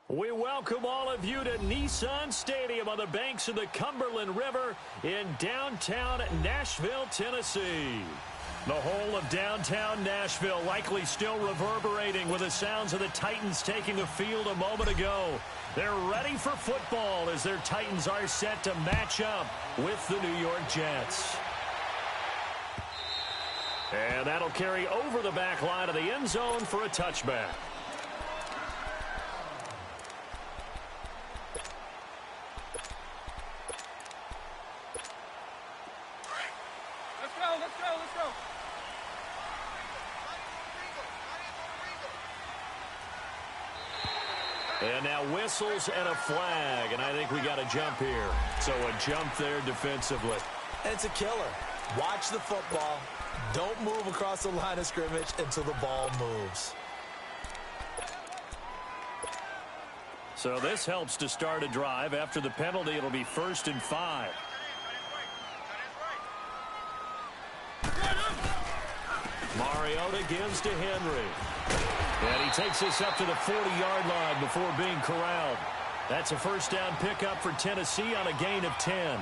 We welcome all of you to Nissan Stadium on the banks of the Cumberland River in downtown Nashville, Tennessee. The whole of downtown Nashville likely still reverberating with the sounds of the Titans taking the field a moment ago. They're ready for football as their Titans are set to match up with the New York Jets. And that'll carry over the back line of the end zone for a touchback. And now whistles and a flag, and I think we got a jump here. So a jump there defensively. And it's a killer. Watch the football. Don't move across the line of scrimmage until the ball moves. So this helps to start a drive. After the penalty, it'll be 1st and 5. Mariota gives to Henry. And he takes this up to the 40-yard line before being corralled. That's a first down pickup for Tennessee on a gain of 10.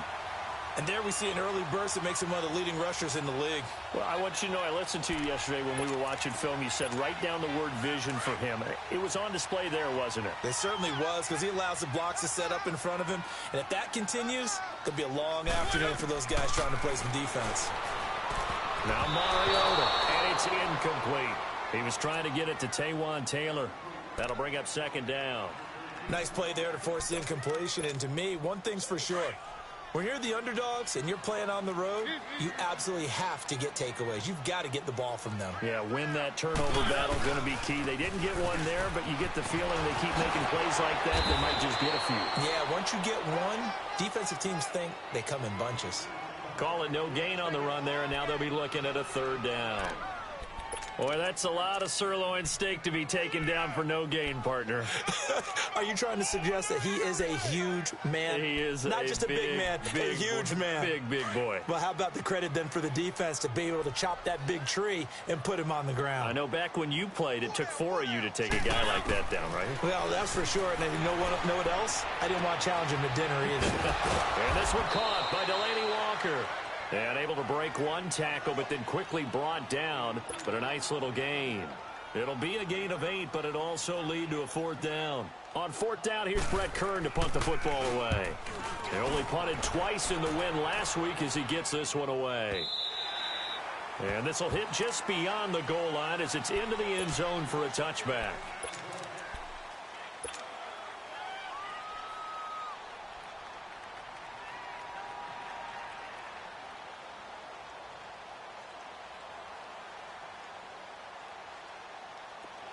And there we see an early burst that makes him one of the leading rushers in the league. Well, I want you to know, I listened to you yesterday when we were watching film. You said write down the word vision for him. It was on display there, wasn't it? It certainly was, because he allows the blocks to set up in front of him. And if that continues, it could be a long afternoon for those guys trying to play some defense. Now Mariota, and it's incomplete. He was trying to get it to Taywan Taylor. That'll bring up 2nd down. Nice play there to force the incompletion. And to me, one thing's for sure. When you're the underdogs and you're playing on the road, you absolutely have to get takeaways. You've got to get the ball from them. Yeah, win that turnover battle, going to be key. They didn't get one there, but you get the feeling they keep making plays like that, they might just get a few. Yeah, once you get one, defensive teams think they come in bunches. Call it no gain on the run there, and now they'll be looking at a 3rd down. Boy, that's a lot of sirloin steak to be taken down for no gain, partner. Are you trying to suggest that he is a huge man? He is not just a big man, a huge man. Big boy. Well, how about the credit then for the defense to be able to chop that big tree and put him on the ground? I know back when you played, it took 4 of you to take a guy like that down, right? Well, that's for sure. And you know what else? I didn't want to challenge him to dinner either. And this one caught by Delanie Walker. And able to break one tackle, but then quickly brought down. But a nice little gain. It'll be a gain of 8, but it'll also lead to a 4th down. On 4th down, here's Brett Kern to punt the football away. They only punted twice in the win last week as he gets this one away. And this will hit just beyond the goal line as it's into the end zone for a touchback.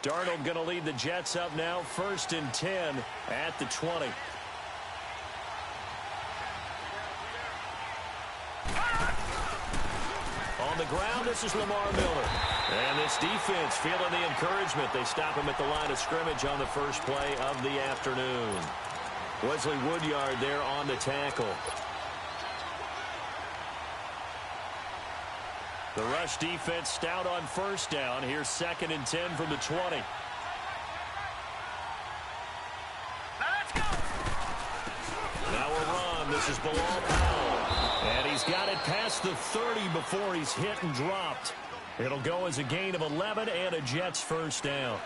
Darnold going to lead the Jets up now, 1st and 10 at the 20. On the ground, this is Lamar Miller. And this defense feeling the encouragement. They stop him at the line of scrimmage on the first play of the afternoon. Wesley Woodyard there on the tackle. The rush defense stout on 1st down. Here's 2nd and 10 from the 20. Now a run. This is Bilal Powell. And he's got it past the 30 before he's hit and dropped. It'll go as a gain of 11 and a Jets 1st down.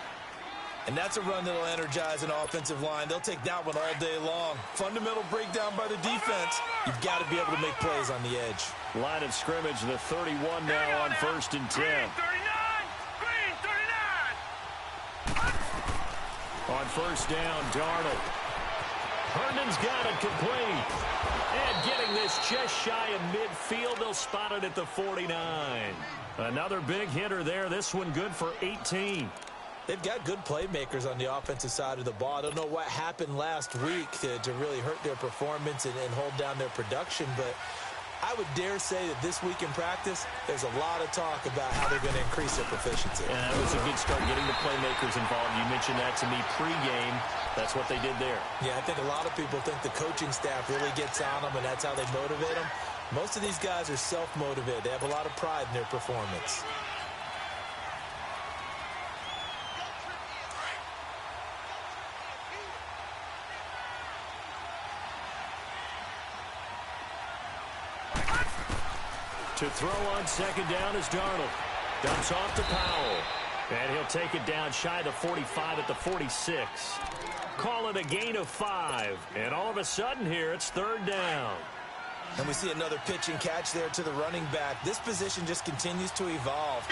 And that's a run that'll energize an offensive line. They'll take that one all day long. Fundamental breakdown by the defense. You've got to be able to make plays on the edge. Line of scrimmage, the 31 now on 1st and 10. Green 39. On 1st down, Darnold. Herndon's got it complete. And getting this just shy of midfield, they'll spot it at the 49. Another big hitter there. This one good for 18. They've got good playmakers on the offensive side of the ball. I don't know what happened last week to really hurt their performance and hold down their production, but I would dare say that this week in practice, there's a lot of talk about how they're going to increase their proficiency. And that was a good start getting the playmakers involved. You mentioned that to me pregame. That's what they did there. Yeah, I think a lot of people think the coaching staff really gets on them, and that's how they motivate them. Most of these guys are self-motivated. They have a lot of pride in their performance. To throw on second down is Darnold. Dumps off to Powell. And he'll take it down shy of the 45 at the 46. Call it a gain of 5. And all of a sudden here, it's third down. And we see another pitch and catch there to the running back. This position just continues to evolve.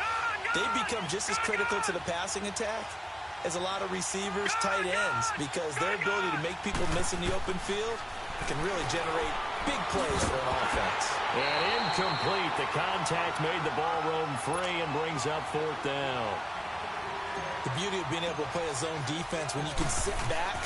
They become just as critical to the passing attack as a lot of receivers, tight ends, because their ability to make people miss in the open field can really generate big plays for an offense. And incomplete. The contact made the ball roam free and brings up fourth down. The beauty of being able to play a zone defense, when you can sit back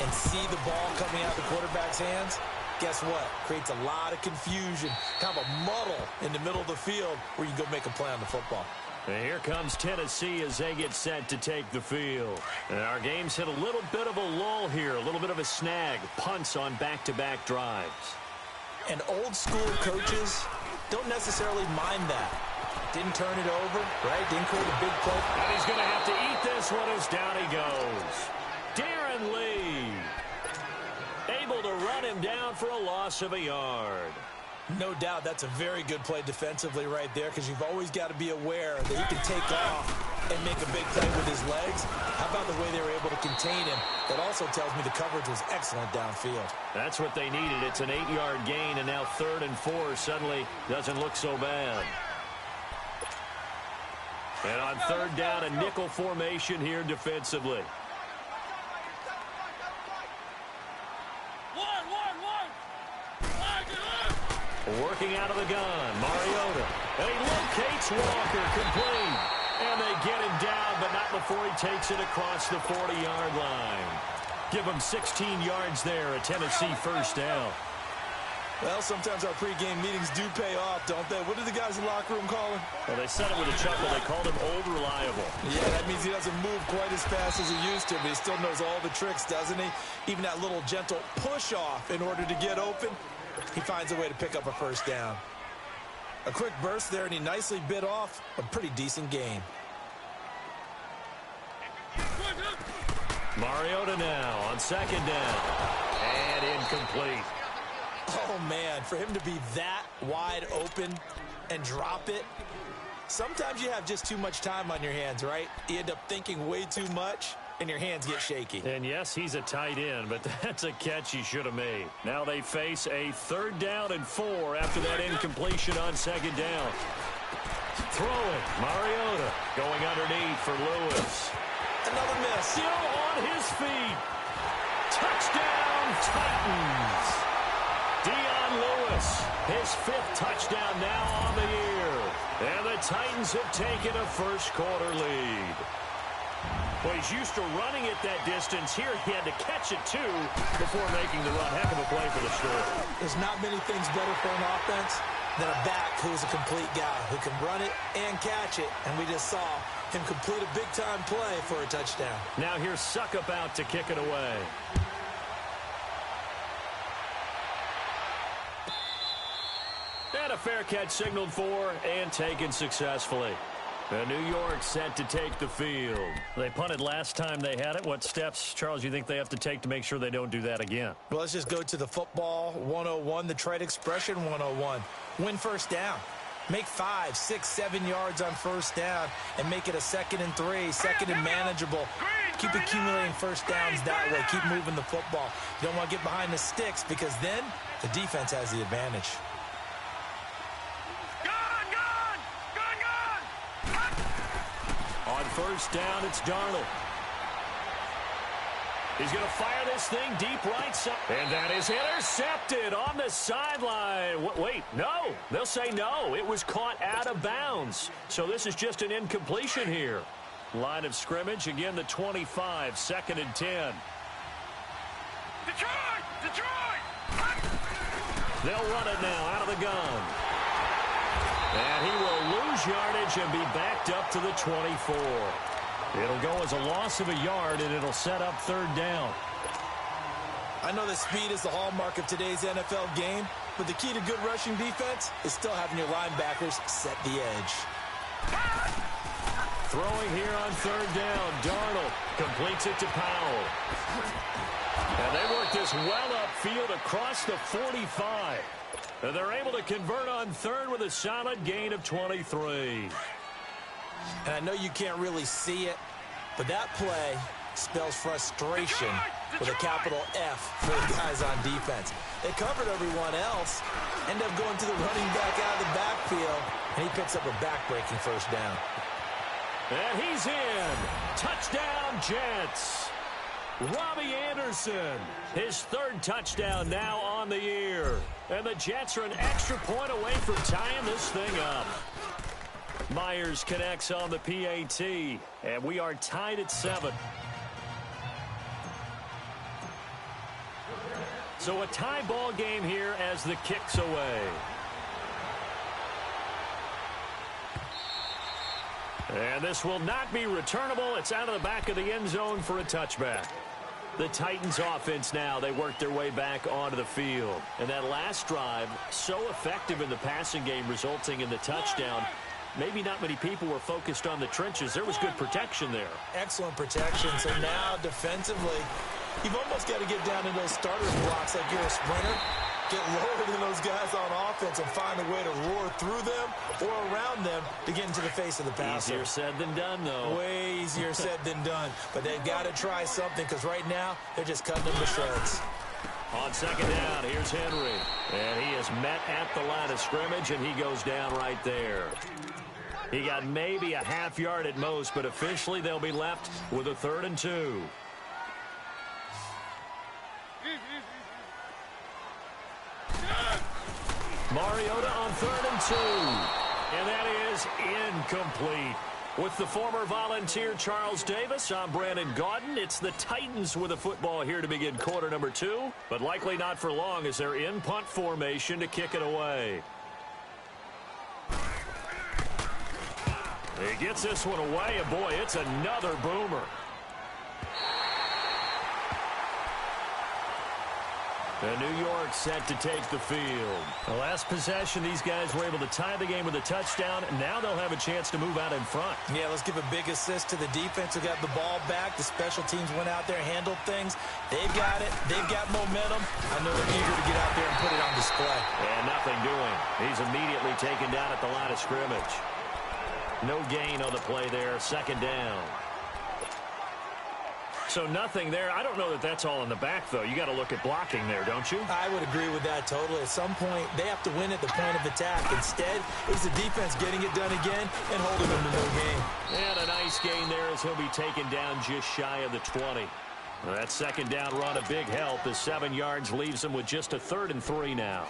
and see the ball coming out of the quarterback's hands, guess what? Creates a lot of confusion, kind of a muddle in the middle of the field where you go make a play on the football. And here comes Tennessee as they get set to take the field. And our game's hit a little bit of a lull here, a little bit of a snag. Punts on back-to-back drives. And old-school coaches don't necessarily mind that. Didn't turn it over, right? Didn't create a big play. And he's going to have to eat this one as down he goes. Darren Lee. Able to run him down for a loss of a yard. No doubt that's a very good play defensively right there, because you've always got to be aware that he can take off and make a big play with his legs. How about the way they were able to contain him? That also tells me the coverage was excellent downfield. That's what they needed. It's an 8-yard gain, and now 3rd and 4 suddenly doesn't look so bad. And on 3rd down, a nickel formation here defensively. Working out of the gun, Mariota. And he locates Walker, complete. And they get him down, but not before he takes it across the 40-yard line. Give him 16 yards there, a Tennessee first down. Well, sometimes our pregame meetings do pay off, don't they? What did the guys in the locker room call him? Well, they said it with a chuckle. They called him old reliable. Yeah, that means he doesn't move quite as fast as he used to, but he still knows all the tricks, doesn't he? Even that little gentle push-off in order to get open, he finds a way to pick up a first down. A quick burst there, and he nicely bit off a pretty decent gain. Mariota now on 2nd down. And incomplete. Oh, man, for him to be that wide open and drop it, sometimes you have just too much time on your hands, right? You end up thinking way too much, and your hands get shaky. And yes, he's a tight end, but that's a catch he should have made. Now they face a 3rd down and 4 after that incompletion on 2nd down. Throwing, Mariota going underneath for Lewis. Another miss. Still on his feet. Touchdown, Titans. Dion Lewis, his 5th touchdown now on the year. And the Titans have taken a first-quarter lead. Well, he's used to running it that distance. Here he had to catch it, too, before making the run. Heck of a play for the Stars. There's not many things better for an offense than a back who is a complete guy, who can run it and catch it. And we just saw him complete a big-time play for a touchdown. Now here's Suckup out to kick it away. And a fair catch signaled for and taken successfully. And New York set to take the field. They punted last time they had it. What steps, Charles, you think they have to take to make sure they don't do that again? Well, let's just go to the football 101, the trade expression 101. Win first down. Make 5, 6, 7 yards on first down and make it a 2nd and 3, 2nd and manageable. Keep accumulating first downs that way. Keep moving the football. You don't want to get behind the sticks, because then the defense has the advantage. On first down, it's Darnold. He's going to fire this thing deep right side. And that is intercepted on the sideline. Wait, no. They'll say no. It was caught out of bounds. So this is just an incompletion here. Line of scrimmage, again, the 25, 2nd and 10. Detroit! They'll run it now out of the gun. And he will lose yardage and be backed up to the 24. It'll go as a loss of a yard, and it'll set up 3rd down. I know that speed is the hallmark of today's NFL game, but the key to good rushing defense is still having your linebackers set the edge. Throwing here on third down. Darnold completes it to Powell. And they work this well upfield across the 45. And they're able to convert on third with a solid gain of 23. And I know you can't really see it, but that play spells frustration with a capital F for the guys on defense. They covered everyone else, end up going to the running back out of the backfield, and he picks up a back-breaking first down. And he's in. Touchdown, Jets. Robbie Anderson, his third touchdown now on the year. And the Jets are an extra point away from tying this thing up. Myers connects on the PAT, and we are tied at 7. So a tie ball game here as the kick's away. And this will not be returnable. It's out of the back of the end zone for a touchback. The Titans offense now, they work their way back onto the field. And that last drive, so effective in the passing game, resulting in the touchdown. Maybe not many people were focused on the trenches. There was good protection there. Excellent protection. So now defensively, you've almost got to get down in those starter blocks like you're a sprinter. Get lower than those guys on offense and find a way to roar through them or around them to get into the face of the passer. Easier said than done, though. Way easier said than done. But they've got to try something because right now they're just cutting them to shreds. On second down, here's Henry. And he is met at the line of scrimmage, and he goes down right there. He got maybe a half yard at most, but officially they'll be left with a 3rd and 2. Mariota on 3rd and 2. And that is incomplete. With the former Volunteer Charles Davis, I'm Brandon Gaudin. It's the Titans with a football here to begin quarter number 2, but likely not for long as they're in punt formation to kick it away. He gets this one away, and boy, it's another boomer. And New York set to take the field. The last possession, these guys were able to tie the game with a touchdown. Now they'll have a chance to move out in front. Yeah, let's give a big assist to the defense who got the ball back. The special teams went out there, handled things. They've got it. They've got momentum. I know they're eager to get out there and put it on display. And nothing doing. He's immediately taken down at the line of scrimmage. No gain on the play there. 2nd down. So nothing there. I don't know that that's all in the back, though. You got to look at blocking there, don't you? I would agree with that totally. At some point, they have to win at the point of attack. Instead, it's the defense getting it done again and holding them to no gain. And a nice gain there as he'll be taken down just shy of the 20. Well, that 2nd down run a big help as 7 yards leaves him with just a 3rd and 3 now.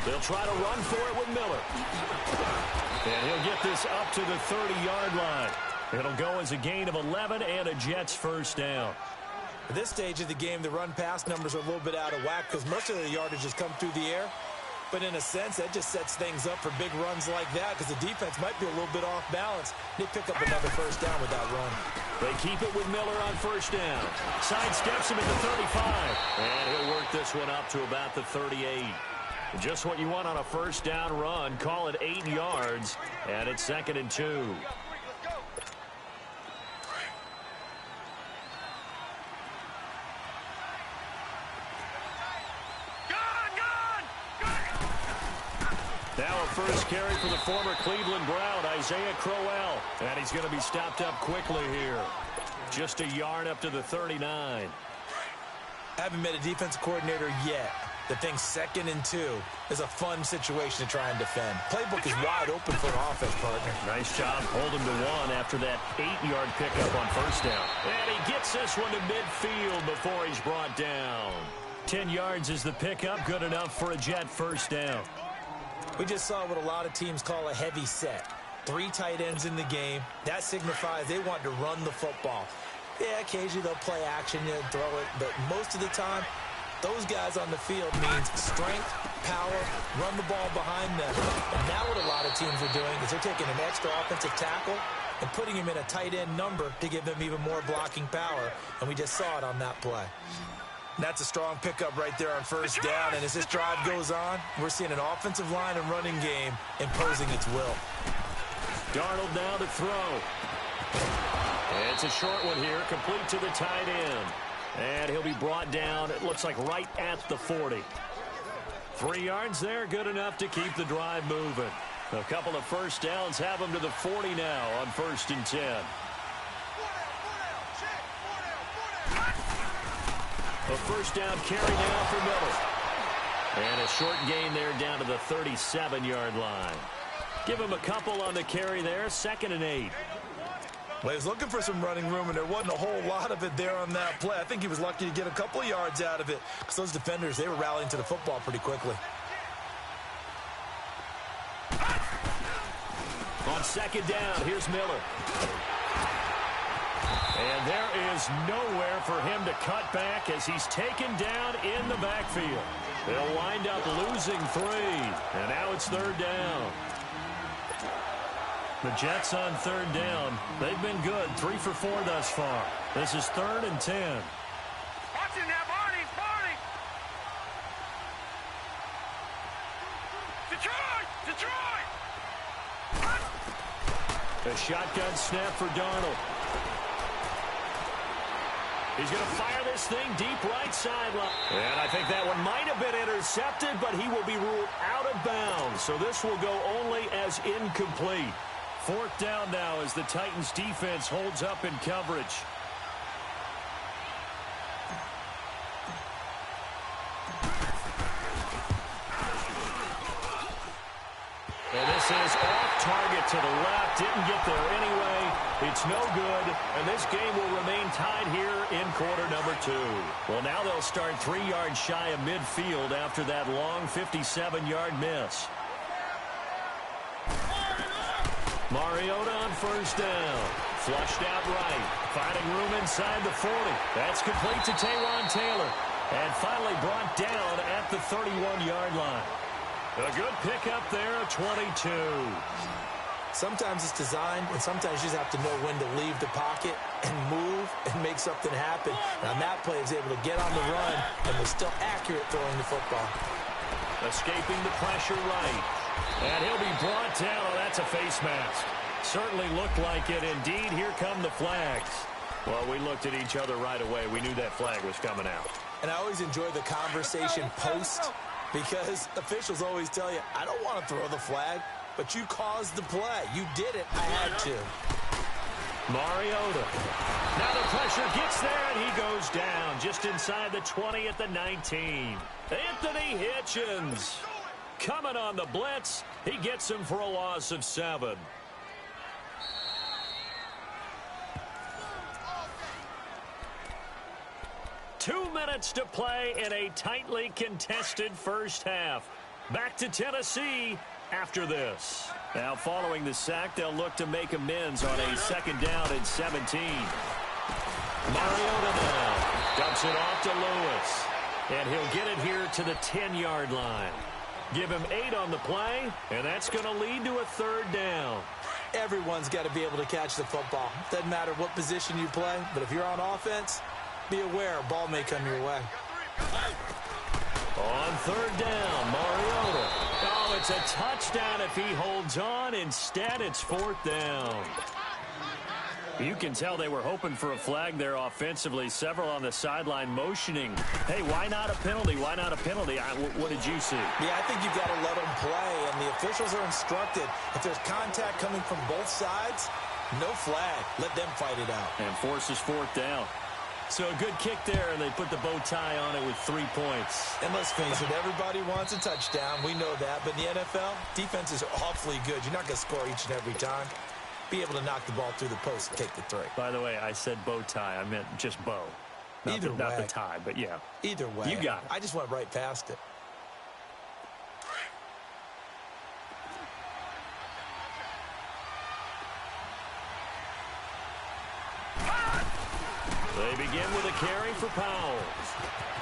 They'll try to run for it with Miller. And he'll get this up to the 30-yard line. It'll go as a gain of 11 and a Jets 1st down. At this stage of the game, the run-pass numbers are a little bit out of whack because most of the yardage has come through the air. But in a sense, that just sets things up for big runs like that because the defense might be a little bit off balance. They pick up another 1st down with that run. They keep it with Miller on 1st down. Sidesteps him at the 35. And he'll work this one up to about the 38. Just what you want on a 1st down run. Call it 8 yards. And it's 2nd and 2. Now a first carry for the former Cleveland Brown, Isaiah Crowell. And he's going to be stopped up quickly here. Just a yard up to the 39. I haven't met a defensive coordinator yet that thinks 2nd and 2 is a fun situation to try and defend. Playbook is wide open for an offense partner. Nice job holding to 1 after that 8-yard pickup on 1st down. And he gets this one to midfield before he's brought down. 10 yards is the pickup, good enough for a Jet 1st down. We just saw what a lot of teams call a heavy set. 3 tight ends in the game. That signifies they want to run the football. Yeah, occasionally they'll play action and throw it, but most of the time, Those guys on the field means strength, power, run the ball behind them. And now what a lot of teams are doing is they're taking an extra offensive tackle and putting him in a tight end number to give them even more blocking power. And we just saw it on that play. That's a strong pickup right there on first down. And as this drive goes on, we're seeing an offensive line and running game imposing its will. Darnold now to throw. It's a short one here, complete to the tight end. And he'll be brought down, it looks like right at the 40. 3 yards there, good enough to keep the drive moving. A couple of first downs have them to the 40 now on 1st and 10. A first down carry now for Miller. And a short gain there down to the 37-yard line. Give him a couple on the carry there, 2nd and 8. Well, he was looking for some running room, and there wasn't a whole lot of it there on that play. I think he was lucky to get a couple of yards out of it because those defenders, they were rallying to the football pretty quickly. On 2nd down, here's Miller. And there is nowhere for him to cut back as he's taken down in the backfield. They'll wind up losing 3, and now it's 3rd down. The Jets on 3rd down. They've been good, 3 for 4 thus far. This is 3rd and 10. Watch it now, Barney! Detroit! A shotgun snap for Darnold. He's going to fire this thing deep right sideline. And I think that one might have been intercepted, but he will be ruled out of bounds. So this will go only as incomplete. 4th down now as the Titans defense holds up in coverage. And this is off target to the left. Didn't get there anyway. It's no good. And this game will remain tied here in quarter number 2. Well, now they'll start 3 yards shy of midfield after that long 57-yard miss. Mariota on 1st down. Flushed out right. Finding room inside the 40. That's complete to Taywan Taylor. And finally brought down at the 31-yard line. A good pickup there, a 22. Sometimes it's designed, and sometimes you just have to know when to leave the pocket and move and make something happen. And on that play, he was able to get on the run and was still accurate throwing the football. Escaping the pressure right. And he'll be brought down. Oh, that's a face mask. Certainly looked like it. Indeed, here come the flags. Well, we looked at each other right away. We knew that flag was coming out. And I always enjoy the conversation post because officials always tell you, I don't want to throw the flag, but you caused the play. You did it. I had to. Mariota. Now the pressure gets there, and he goes down just inside the 20 at the 19. Anthony Hitchens coming on the blitz. He gets him for a loss of 7. Two minutes to play in a tightly contested first half. Back to Tennessee after this. Now following the sack, they'll look to make amends on a 2nd down and 17. Mariota now dumps it off to Lewis. And he'll get it here to the 10-yard line. Give him 8 on the play, and that's going to lead to a 3rd down. Everyone's got to be able to catch the football. Doesn't matter what position you play, but if you're on offense, be aware a ball may come your way. On 3rd down, Mariota. Oh, it's a touchdown if he holds on. Instead, it's 4th down. You can tell they were hoping for a flag there offensively. Several on the sideline motioning. Hey, why not a penalty? Why not a penalty? What did you see? Yeah, I think you've got to let them play, and the officials are instructed. If there's contact coming from both sides, no flag. Let them fight it out. And forces 4th down. So a good kick there, and they put the bow tie on it with 3 points. And let's face it, everybody wants a touchdown. We know that. But in the NFL, defenses are awfully good. You're not going to score each and every time. Be able to knock the ball through the post and take the 3. By the way, I said bow tie. I meant just bow. Not the tie, but yeah. Either way. You got it. I just went right past it. They begin with a carry for Powell.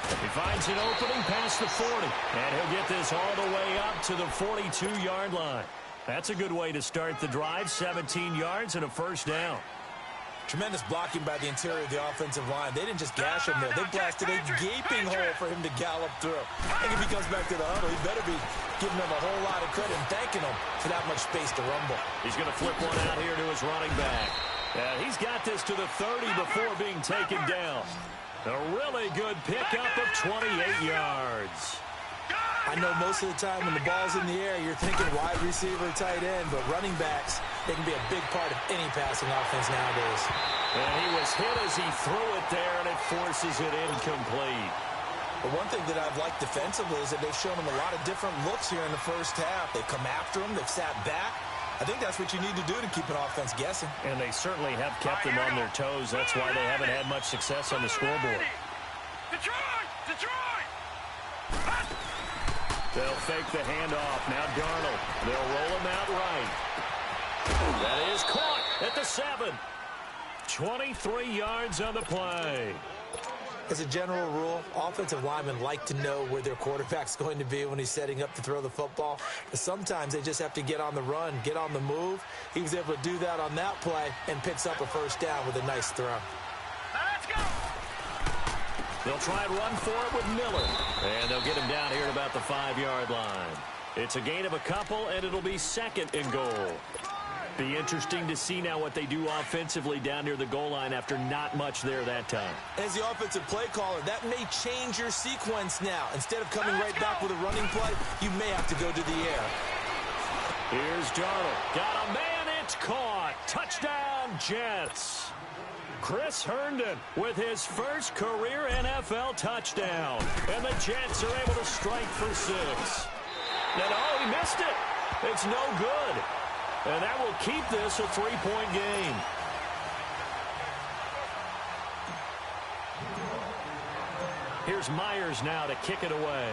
He finds an opening past the 40, and he'll get this all the way up to the 42-yard line. That's a good way to start the drive, 17 yards and a first down. Tremendous blocking by the interior of the offensive line. They didn't just gash him there. They blasted a gaping hole for him to gallop through. I think if he comes back to the huddle, he better be giving them a whole lot of credit and thanking them for that much space to rumble. He's going to flip one out here to his running back. He's got this to the 30 before being taken down. A really good pickup of 28 yards. I know most of the time when the ball's in the air, you're thinking wide receiver, tight end, but running backs, they can be a big part of any passing offense nowadays. And he was hit as he threw it there, and it forces it incomplete. But one thing that I've liked defensively is that they've shown him a lot of different looks here in the first half. They've come after him. They've sat back. I think that's what you need to do to keep an offense guessing. And they certainly have kept them on their toes. That's why they haven't had much success on the scoreboard. Detroit! Detroit! They'll fake the handoff. Now Darnold. They'll roll him out right. That is caught at the 7. 23 yards on the play. As a general rule, offensive linemen like to know where their quarterback's going to be when he's setting up to throw the football. But sometimes they just have to get on the run, get on the move. He was able to do that on that play and picks up a first down with a nice throw. Let's go! They'll try and run for it with Miller. And they'll get him down here at about the 5-yard line. It's a gain of a couple, and it'll be second and goal. Be interesting to see now what they do offensively down near the goal line after not much there that time. As the offensive play caller, that may change your sequence now. Instead of coming right back with a running play, you may have to go to the air. Here's Darnold. Got a man, it's caught. Touchdown, Jets. Chris Herndon with his first career NFL touchdown. And the Jets are able to strike for 6. And oh, he missed it. It's no good. And that will keep this a 3-point game. Here's Myers now to kick it away.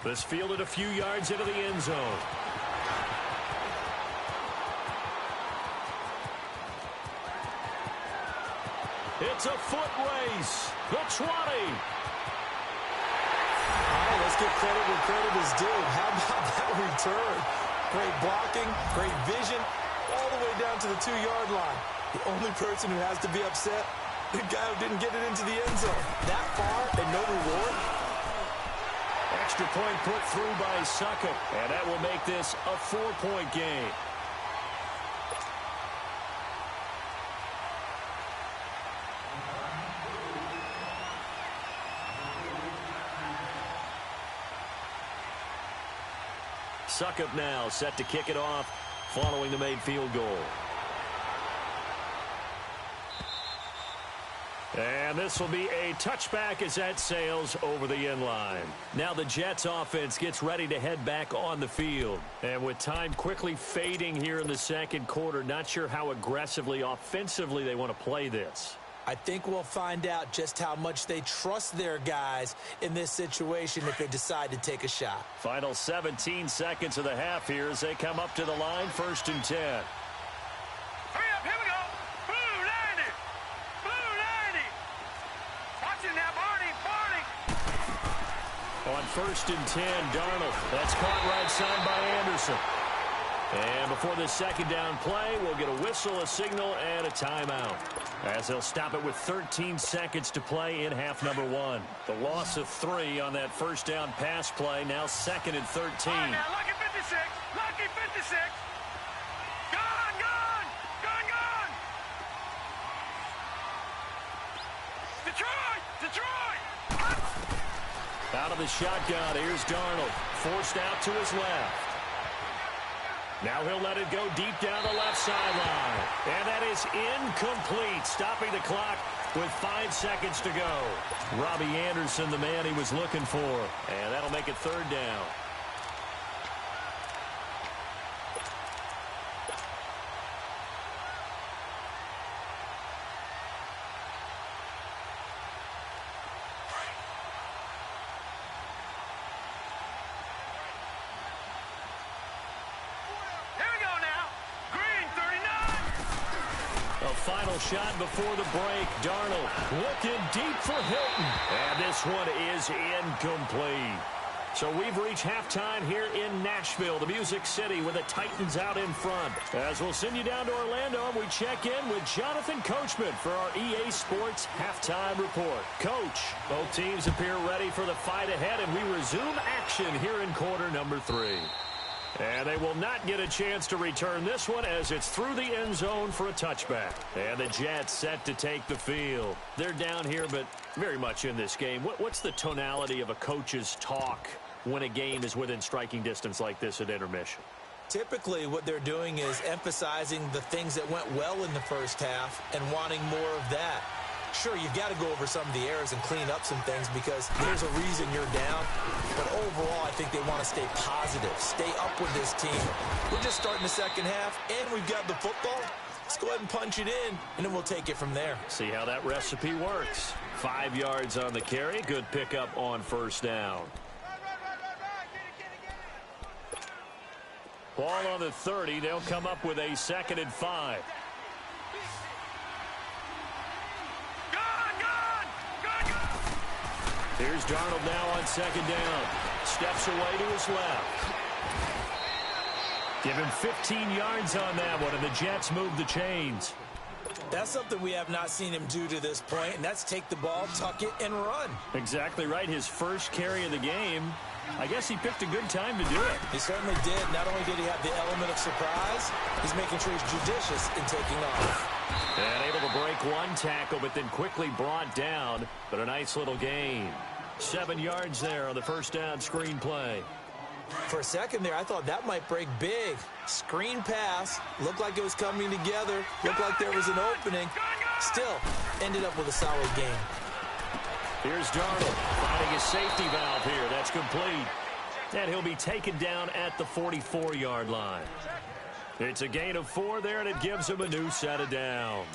This fielded a few yards into the end zone. It's a foot race. The 20. Let's give credit where credit is due. How about that return? Great blocking, great vision, all the way down to the 2-yard line. The only person who has to be upset, the guy who didn't get it into the end zone. That far and no reward. Extra point put through by Succop, and that will make this a 4-point game. Succop now set to kick it off following the made field goal. And this will be a touchback as that sails over the end line. Now the Jets offense gets ready to head back on the field. And with time quickly fading here in the second quarter, not sure how aggressively offensively they want to play this. I think we'll find out just how much they trust their guys in this situation if they decide to take a shot. Final 17 seconds of the half here as they come up to the line, 1st and 10. Hurry up, here we go! Blue 90! Blue 90! Watching now, Barney! On 1st and 10, Darnold. That's caught right side by Anderson. And before the second down play, we'll get a whistle, a signal, and a timeout. As they'll stop it with 13 seconds to play in half number 1. The loss of 3 on that first down pass play, now 2nd and 13. Right now, lucky 56! Lucky 56! Gone! Gone! Gone! Gone! Detroit! Detroit! Out of the shotgun, here's Darnold. Forced out to his left. Now he'll let it go deep down the left sideline. And that is incomplete, stopping the clock with 5 seconds to go. Robbie Anderson, the man he was looking for. And that'll make it 3rd down. Here we go now. Green 39. final shot before the break. Darnold looking deep for Hilton. And this one is incomplete. So we've reached halftime here in Nashville, the Music City, with the Titans out in front. As we'll send you down to Orlando, we check in with Jonathan Coachman for our EA Sports Halftime Report. Coach, both teams appear ready for the fight ahead, and we resume action here in quarter number 3. And they will not get a chance to return this one as it's through the end zone for a touchback. And the Jets set to take the field. They're down here, but very much in this game. What's the tonality of a coach's talk when a game is within striking distance like this at intermission? Typically, what they're doing is emphasizing the things that went well in the first half and wanting more of that. Sure, you've got to go over some of the errors and clean up some things because there's a reason you're down. But overall, I think they want to stay positive, stay up with this team. We're just starting the second half, and we've got the football. Let's go ahead and punch it in, and then we'll take it from there. See how that recipe works. 5 yards on the carry. Good pickup on first down. Ball on the 30. They'll come up with a 2nd and 5. Here's Darnold now on 2nd down. Steps away to his left. Give him 15 yards on that one, and the Jets move the chains. That's something we have not seen him do to this point, and that's take the ball, tuck it, and run. Exactly right. His first carry of the game. I guess he picked a good time to do it. He certainly did. Not only did he have the element of surprise, he's making sure he's judicious in taking off. And able to break one tackle, but then quickly brought down. But a nice little gain. 7 yards there on the first down screen play. For a second there, I thought that might break big. Screen pass. Looked like it was coming together. Looked like there was an opening. Still, ended up with a solid game. Here's Darnold finding his safety valve here. That's complete. And he'll be taken down at the 44-yard line. It's a gain of 4 there, and it gives him a new set of downs.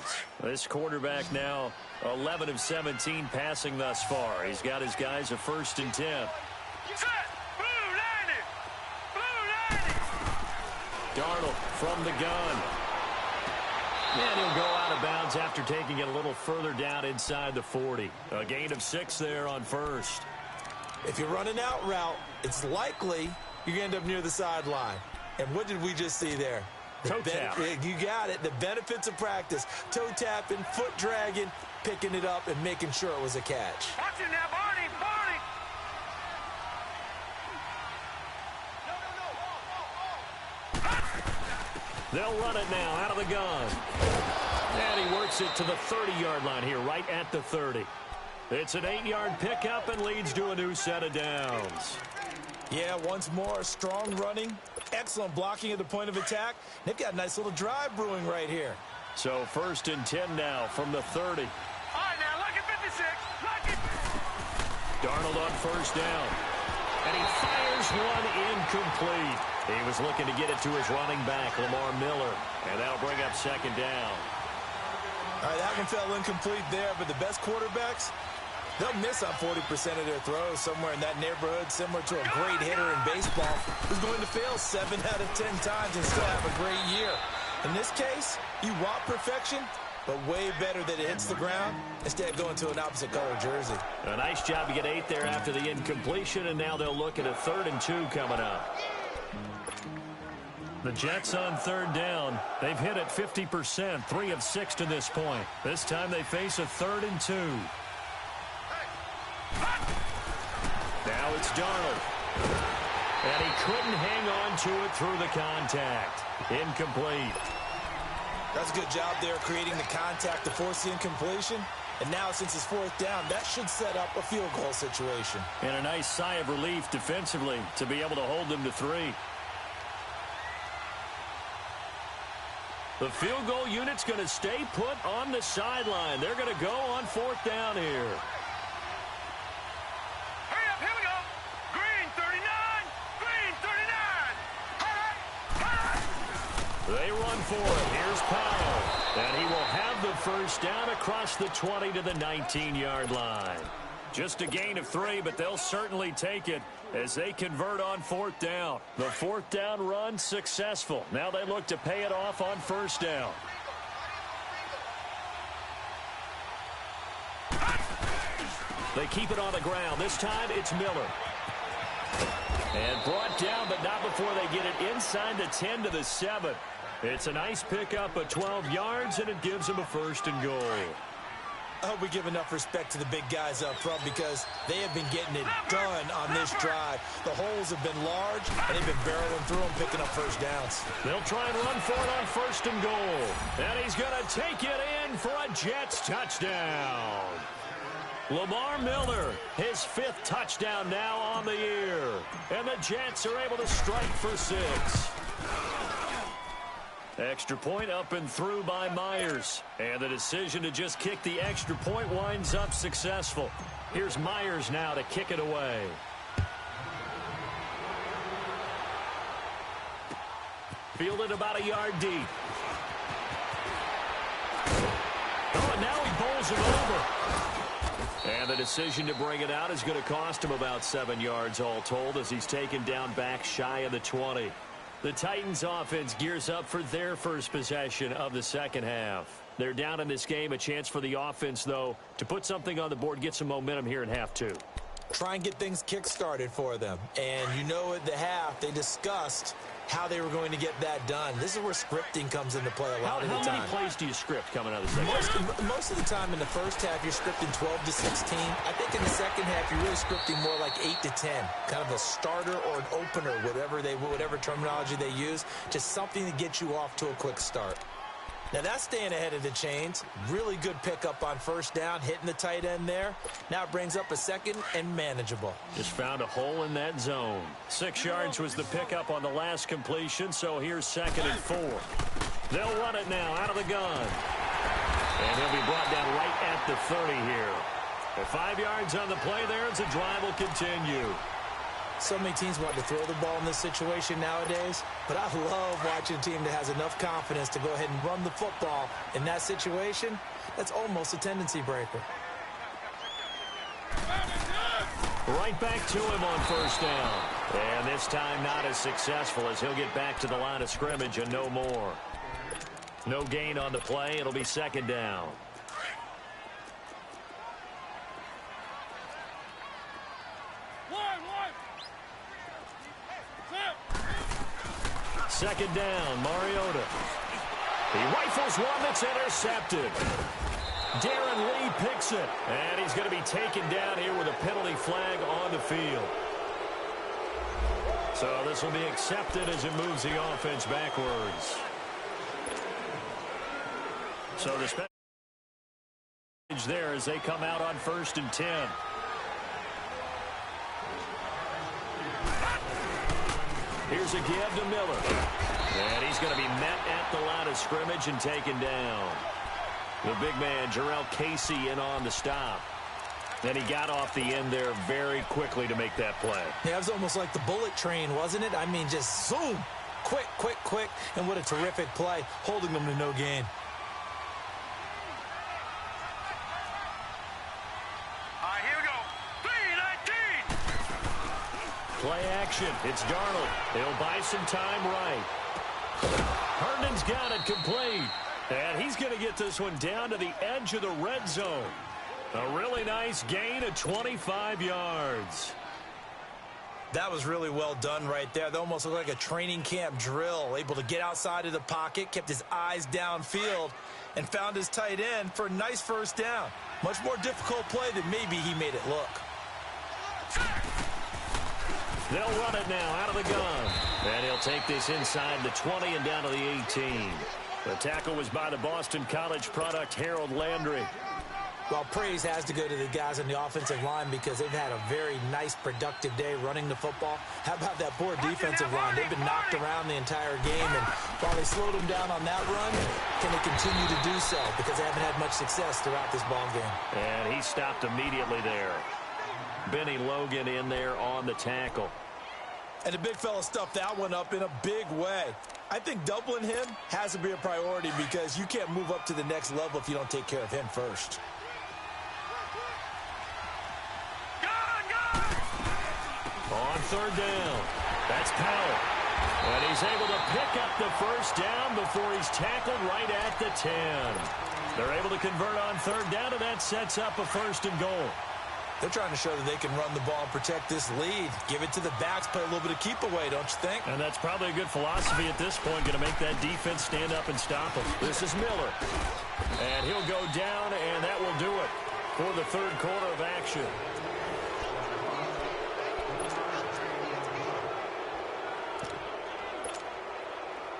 This quarterback now 11 of 17 passing thus far. He's got his guys a 1st and 10. Darnold from the gun. And he'll go out of bounds after taking it a little further down inside the 40. A gain of 6 there on first. If you run an out route, it's likely you're going to end up near the sideline. And what did we just see there? Toe tap. You got it. The benefits of practice. Toe tapping, foot dragging, picking it up, and making sure it was a catch. Watch it now, Barney, Barney. They'll run it now out of the gun. And he works it to the 30-yard line here, right at the 30. It's an 8-yard pickup and leads to a new set of downs. Yeah, once more, strong running, excellent blocking at the point of attack. They've got a nice little drive brewing right here. So 1st and 10 now from the 30. All right, now, look at 56. Look it. Darnold on 1st down. And he fires one incomplete. He was looking to get it to his running back, Lamar Miller. And that'll bring up 2nd down. All right, that one fell incomplete there, but the best quarterbacks, they'll miss on 40% of their throws somewhere in that neighborhood, similar to a great hitter in baseball who's going to fail 7 out of 10 times and still have a great year. In this case, you want perfection, but way better that it hits the ground instead of going to an opposite color jersey. A nice job to get 8 there after the incompletion, and now they'll look at a 3rd and 2 coming up. The Jets on 3rd down. They've hit it 50%, 3 of 6 to this point. This time they face a 3rd and 2. Now it's Darnold. And he couldn't hang on to it through the contact. Incomplete. That's a good job there creating the contact to force the incompletion. And now since it's 4th down, that should set up a field goal situation. And a nice sigh of relief defensively to be able to hold them to 3. The field goal unit's going to stay put on the sideline. They're going to go on 4th down here. Hurry up, here we go. Green 39. Green 39. They run for it. Here's Powell. And he will have the 1st down across the 20 to the 19-yard line. Just a gain of 3, but they'll certainly take it as they convert on 4th down. The 4th down run successful. Now they look to pay it off on 1st down. They keep it on the ground. This time it's Miller. And brought down, but not before they get it inside the 10 to the 7. It's a nice pickup of 12 yards, and it gives them a 1st and goal. I hope we give enough respect to the big guys up front because they have been getting it done on this drive. The holes have been large, and they've been barreling through them, picking up first downs. They'll try and run for it on 1st and goal. And he's going to take it in for a Jets touchdown. Lamar Miller, his 5th touchdown now on the year. And the Jets are able to strike for 6. Extra point up and through by Myers. And the decision to just kick the extra point winds up successful. Here's Myers now to kick it away. Fielded about a yard deep. Oh, and now he bowls it over. And the decision to bring it out is going to cost him about 7 yards all told as he's taken down back shy of the 20. The Titans offense gears up for their first possession of the second half. They're down in this game. A chance for the offense, though, to put something on the board, get some momentum here in half 2. Try and get things kick-started for them. And you know at the half, they discussed how they were going to get that done. This is where scripting comes into play a lot of the time. How many plays do you script coming out of the second half? Most of the time in the first half, you're scripting 12 to 16. I think in the second half, you're really scripting more like 8 to 10. Kind of a starter or an opener, whatever terminology they use. Just something to get you off to a quick start. Now that's staying ahead of the chains. Really good pickup on 1st down, hitting the tight end there. Now it brings up a 2nd and manageable. Just found a hole in that zone. 6 yards was the pickup on the last completion, so here's 2nd and 4. They'll run it now out of the gun. And he'll be brought down right at the 30 here. At 5 yards on the play there as the drive will continue. So many teams want to throw the ball in this situation nowadays, but I love watching a team that has enough confidence to go ahead and run the football in that situation. That's almost a tendency breaker. Right back to him on 1st down. And this time not as successful as he'll get back to the line of scrimmage and no more. No gain on the play. It'll be 2nd down. Second down, Mariota. He rifles one that's intercepted. Darren Lee picks it. And he's going to be taken down here with a penalty flag on the field. So this will be accepted as it moves the offense backwards. So the special there as they come out on 1st and 10. Here's a give to Miller. And he's going to be met at the line of scrimmage and taken down. The big man, Jarrell Casey, in on the stop. Then he got off the end there very quickly to make that play. Yeah, it was almost like the bullet train, wasn't it? I mean, just zoom. Quick, quick, quick. And what a terrific play, holding them to no gain. Play action. It's Darnold. He'll buy some time right. Herndon's got it complete. And he's going to get this one down to the edge of the red zone. A really nice gain of 25 yards. That was really well done right there. That almost looked like a training camp drill. Able to get outside of the pocket, kept his eyes downfield, and found his tight end for a nice 1st down. Much more difficult play than maybe he made it look. They'll run it now out of the gun. And he'll take this inside the 20 and down to the 18. The tackle was by the Boston College product, Harold Landry. Well, praise has to go to the guys on the offensive line because they've had a very nice, productive day running the football. How about that poor defensive line? They've been knocked around the entire game, and while they slowed them down on that run, can they continue to do so? Because they haven't had much success throughout this ball game. And he stopped immediately there. Benny Logan in there on the tackle. And the big fella stuffed that one up in a big way. I think doubling him has to be a priority because you can't move up to the next level if you don't take care of him first. On 3rd down, that's Powell. And he's able to pick up the 1st down before he's tackled right at the 10. They're able to convert on 3rd down, and that sets up a 1st and goal. They're trying to show that they can run the ball and protect this lead. Give it to the backs, play a little bit of keep away, don't you think? And that's probably a good philosophy at this point, going to make that defense stand up and stop them. This is Miller. And he'll go down, and that will do it for the third quarter of action.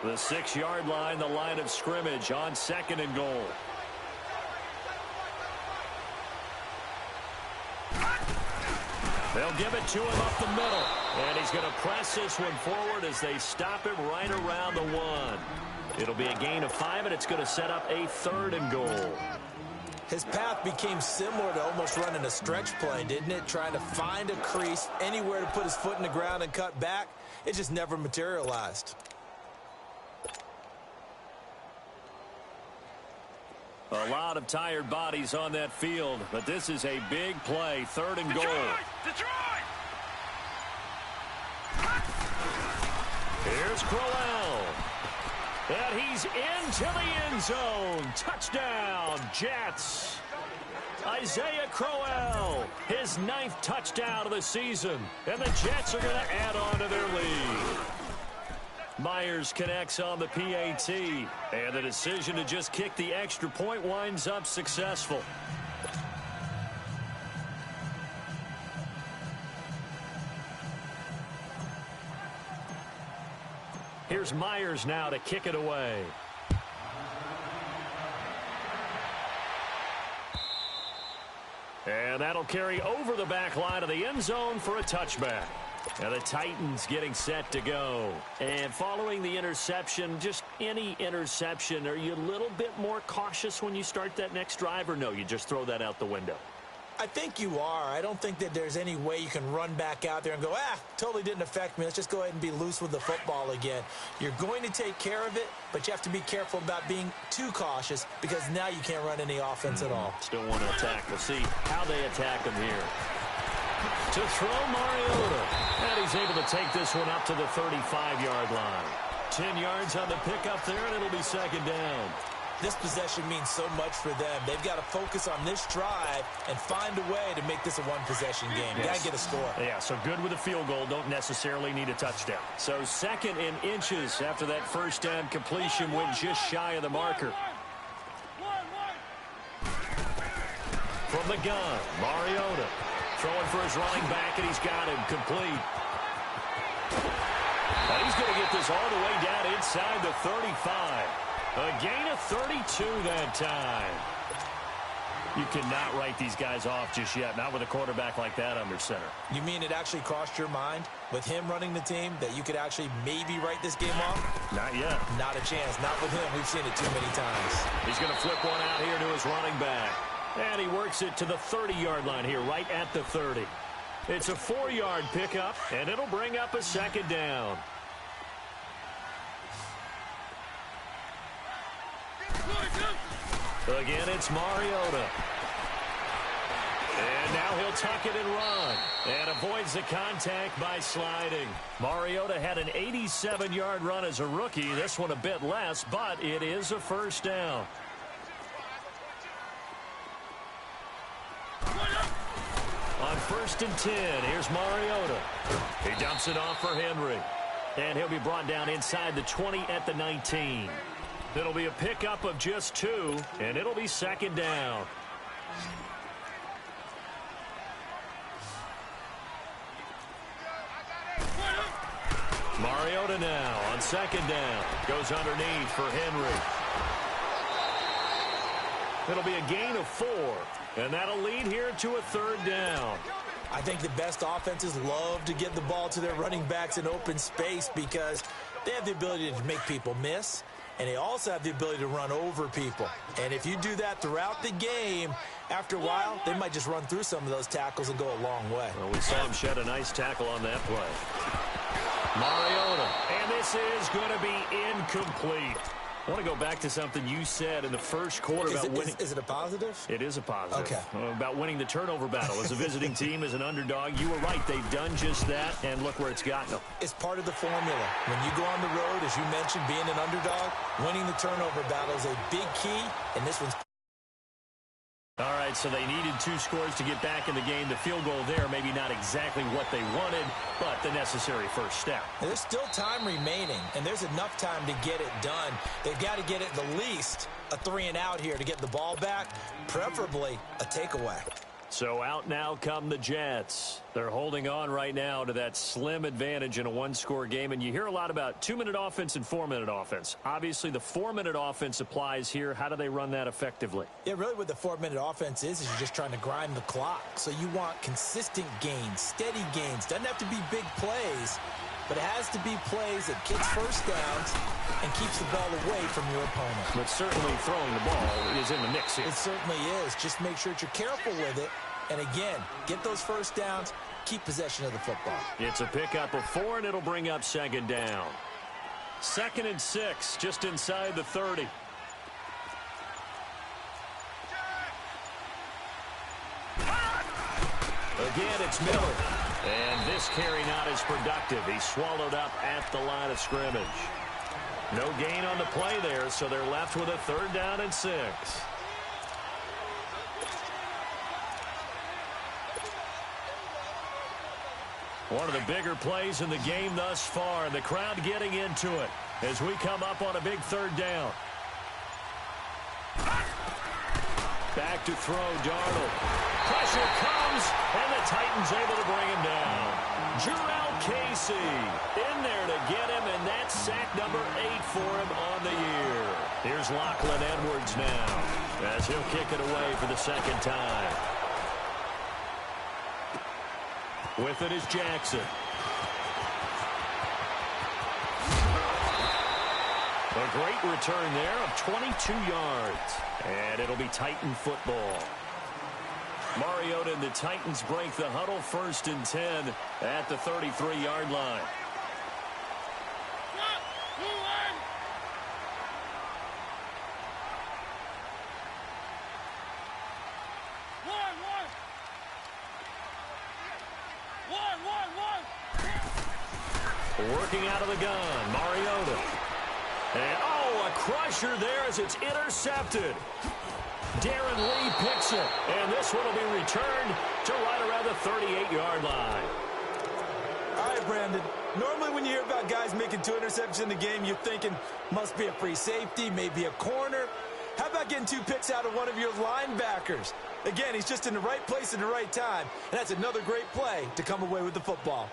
The 6-yard line, the line of scrimmage on 2nd and goal. They'll give it to him up the middle. And he's going to press this one forward as they stop him right around the 1. It'll be a gain of 5, and it's going to set up a 3rd and goal. His path became similar to almost running a stretch play, didn't it? Trying to find a crease, anywhere to put his foot in the ground and cut back. It just never materialized. A lot of tired bodies on that field, but this is a big play, 3rd and goal. Detroit! Here's Crowell. And he's into the end zone. Touchdown, Jets. Isaiah Crowell, his 9th touchdown of the season. And the Jets are going to add on to their lead. Myers connects on the PAT, and the decision to just kick the extra point winds up successful. Here's Myers now to kick it away. And that'll carry over the back line of the end zone for a touchback. And the Titans getting set to go. And following the interception, just any interception, are you a little bit more cautious when you start that next drive, or no, you just throw that out the window? I think you are. I don't think that there's any way you can run back out there and go, totally didn't affect me. Let's just go ahead and be loose with the football again. You're going to take care of it, but you have to be careful about being too cautious because now you can't run any offense at all. Still want to attack. We'll see how they attack him here. To throw Mariota. And he's able to take this one up to the 35-yard line. 10 yards on the pickup there, and it'll be 2nd down. This possession means so much for them. They've got to focus on this drive and find a way to make this a one-possession game. Yes. Got to get a score. Yeah, so good with a field goal. Don't necessarily need a touchdown. So 2nd and inches after that first down completion went just shy of the marker. From the gun, Mariota. Throwing for his running back, and he's got him complete. And he's going to get this all the way down inside the 35. A gain of 32 that time. You cannot write these guys off just yet, not with a quarterback like that under center. You mean it actually crossed your mind with him running the team that you could actually maybe write this game off? Not yet. Not a chance. Not with him. We've seen it too many times. He's going to flip one out here to his running back. And he works it to the 30-yard line here, right at the 30. It's a 4-yard pickup, and it'll bring up a 2nd down. Again, it's Mariota. And now he'll tuck it and run. And avoids the contact by sliding. Mariota had an 87-yard run as a rookie. This one a bit less, but it is a 1st down. On 1st and 10, here's Mariota. He dumps it off for Henry. And he'll be brought down inside the 20 at the 19. It'll be a pickup of just 2, and it'll be 2nd down. Mariota now on 2nd down. Goes underneath for Henry. It'll be a gain of 4, and that'll lead here to a 3rd down. I think the best offenses love to get the ball to their running backs in open space because they have the ability to make people miss, and they also have the ability to run over people. And if you do that throughout the game, after a while, they might just run through some of those tackles and go a long way. Well, we saw him shed a nice tackle on that play. Mariota, and this is going to be incomplete. I want to go back to something you said in the first quarter about winning. Is it a positive? It is a positive. Okay. About winning the turnover battle. As a visiting team, as an underdog, you were right. They've done just that, and look where it's gotten them. It's part of the formula. When you go on the road, as you mentioned, being an underdog, winning the turnover battle is a big key, and this one's All right, so they needed 2 scores to get back in the game. The field goal there, maybe not exactly what they wanted, but the necessary first step. There's still time remaining, and there's enough time to get it done. They've got to get it the least a 3-and-out here to get the ball back, preferably a takeaway. So out now come the Jets. They're holding on right now to that slim advantage in a 1-score game. And you hear a lot about 2-minute offense and 4-minute offense. Obviously, the 4-minute offense applies here. How do they run that effectively? Yeah, really what the 4-minute offense is you're just trying to grind the clock. So you want consistent gains, steady gains. Doesn't have to be big plays, but it has to be plays that gets first downs and keeps the ball away from your opponent. But certainly throwing the ball is in the mix here. It certainly is. Just make sure that you're careful with it. And again, get those first downs, keep possession of the football. It's a pickup of 4, and it'll bring up 2nd down. 2nd and 6, just inside the 30. Again, it's Miller. And this carry not as productive. He's swallowed up at the line of scrimmage. No gain on the play there, so they're left with a 3rd down and 6. One of the bigger plays in the game thus far. The crowd getting into it as we come up on a big 3rd down. Back to throw, Darnold. Pressure comes, and the Titans able to bring him down. Jurrell Casey in there to get him, and that's sack number 8 for him on the year. Here's Lachlan Edwards now as he'll kick it away for the 2nd time. With it is Jackson. A great return there of 22 yards. And it'll be Titan football. Mariota and the Titans break the huddle, 1st and 10 at the 33-yard line. Working out of the gun, Mariota. And, a crusher there as it's intercepted. Darren Lee picks it, and this one will be returned to right around the 38-yard line. All right, Brandon. Normally when you hear about guys making 2 interceptions in the game, you're thinking must be a free safety, maybe a corner. How about getting 2 picks out of one of your linebackers? Again, he's just in the right place at the right time, and that's another great play to come away with the football.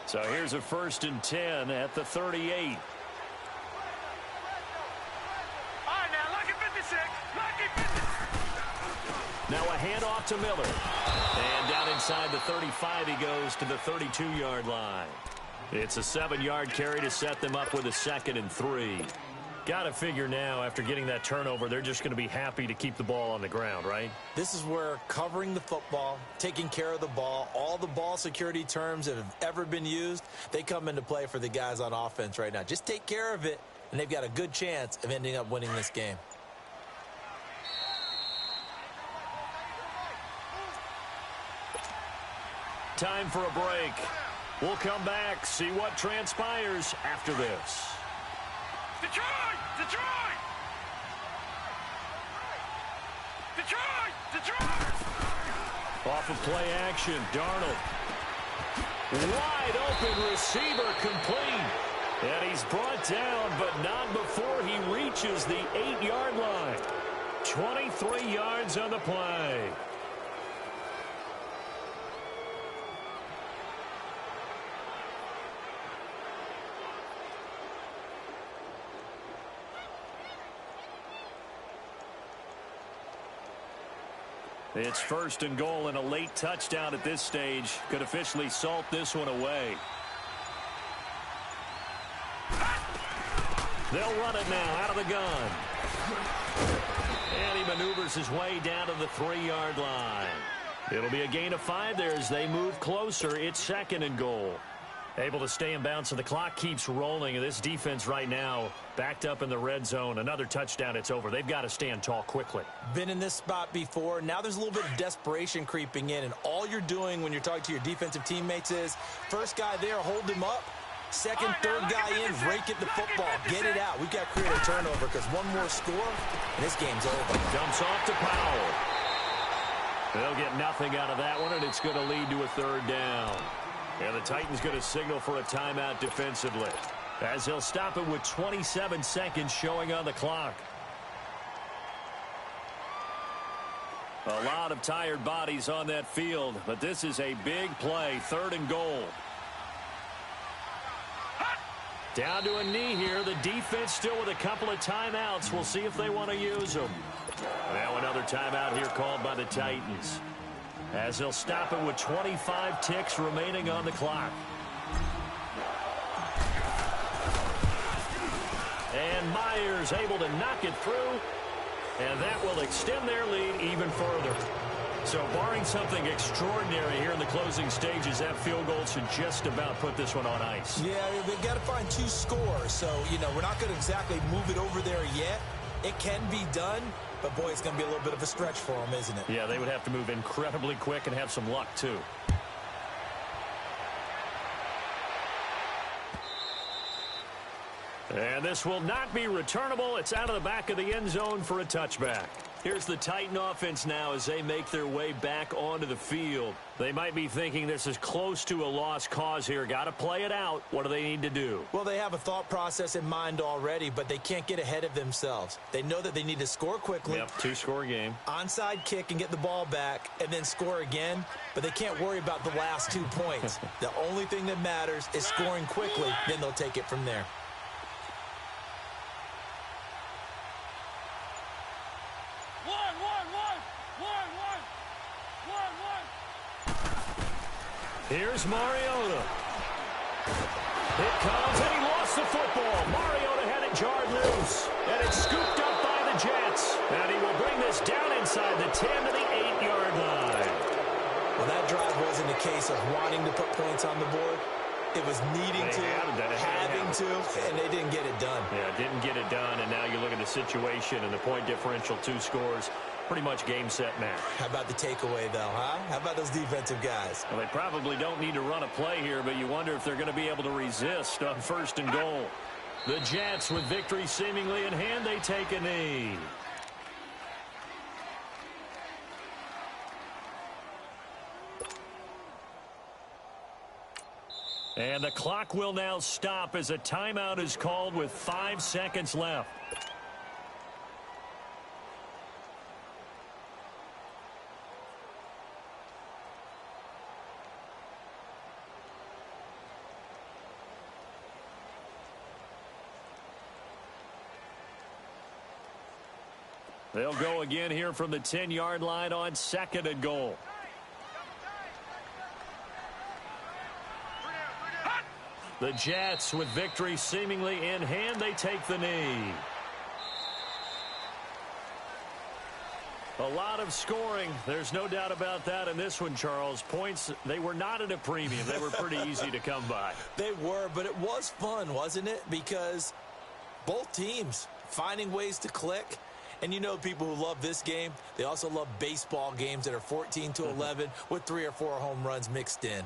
So here's a 1st and 10 at the 38. All right, now, lucky 56. Lucky 56. Now a handoff to Miller. And down inside the 35, he goes to the 32-yard line. It's a 7-yard carry to set them up with a 2nd and 3. Got to figure now, after getting that turnover, they're just going to be happy to keep the ball on the ground, right? This is where covering the football, taking care of the ball, all the ball security terms that have ever been used, they come into play for the guys on offense right now. Just take care of it, and they've got a good chance of ending up winning this game. Time for a break. We'll come back, see what transpires after this. Detroit! Detroit! Detroit! Detroit! Off of play action, Darnold. Wide open receiver complete. And he's brought down, but not before he reaches the 8-yard line. 23 yards on the play. It's 1st and goal, and a late touchdown at this stage could officially salt this one away. They'll run it now out of the gun. And he maneuvers his way down to the 3-yard line. It'll be a gain of 5 there as they move closer. It's 2nd and goal. Able to stay in bounds, so the clock keeps rolling. And this defense right now backed up in the red zone. Another touchdown, it's over. They've got to stand tall quickly. Been in this spot before. Now there's a little bit of desperation creeping in. And all you're doing when you're talking to your defensive teammates is, first guy there, hold him up. Second, third guy in, rake at the football. Get it out. We've got to create a turnover because one more score, and this game's over. Dumps off to Powell. They'll get nothing out of that one, and it's going to lead to a third down. And the Titans going to signal for a timeout defensively, as he'll stop it with 27 seconds showing on the clock. A lot of tired bodies on that field, but this is a big play, 3rd and goal. Down to a knee here. The defense still with a couple of timeouts. We'll see if they want to use them. Now another timeout here called by the Titans, as they'll stop it with 25 ticks remaining on the clock. And Myers able to knock it through, and that will extend their lead even further. So barring something extraordinary here in the closing stages, that field goal should just about put this one on ice. Yeah, they've got to find 2 scores. So, we're not going to exactly move it over there yet. It can be done, but, boy, it's going to be a little bit of a stretch for them, isn't it? Yeah, they would have to move incredibly quick and have some luck, too. And this will not be returnable. It's out of the back of the end zone for a touchback. Here's the Titan offense now as they make their way back onto the field. They might be thinking this is close to a lost cause here. Got to play it out. What do they need to do? Well, they have a thought process in mind already, but they can't get ahead of themselves. They know that they need to score quickly. Yep, 2-score game. Onside kick and get the ball back and then score again, but they can't worry about the last 2 points. The only thing that matters is scoring quickly, then they'll take it from there. Here's Mariota. It comes, and he lost the football. Mariota had it jarred loose, and it's scooped up by the Jets. And he will bring this down inside the 10 to the 8-yard line. Well, that drive wasn't a case of wanting to put points on the board. It was needing to, having to, and they didn't get it done. Yeah, didn't get it done, and now you look at the situation and the point differential, 2 scores. Pretty much game, set, match. How about the takeaway, though, huh? How about those defensive guys? Well, they probably don't need to run a play here, but you wonder if they're going to be able to resist on 1st and goal. The Jets, with victory seemingly in hand, they take a knee. And the clock will now stop as a timeout is called with 5 seconds left. They'll go again here from the 10-yard line on 2nd and goal. The Jets, with victory seemingly in hand, they take the knee. A lot of scoring. There's no doubt about that in this one, Charles. Points, they were not at a premium. They were pretty easy to come by. They were, but it was fun, wasn't it? Because both teams finding ways to click. And people who love this game, they also love baseball games that are 14-11 with 3 or 4 home runs mixed in.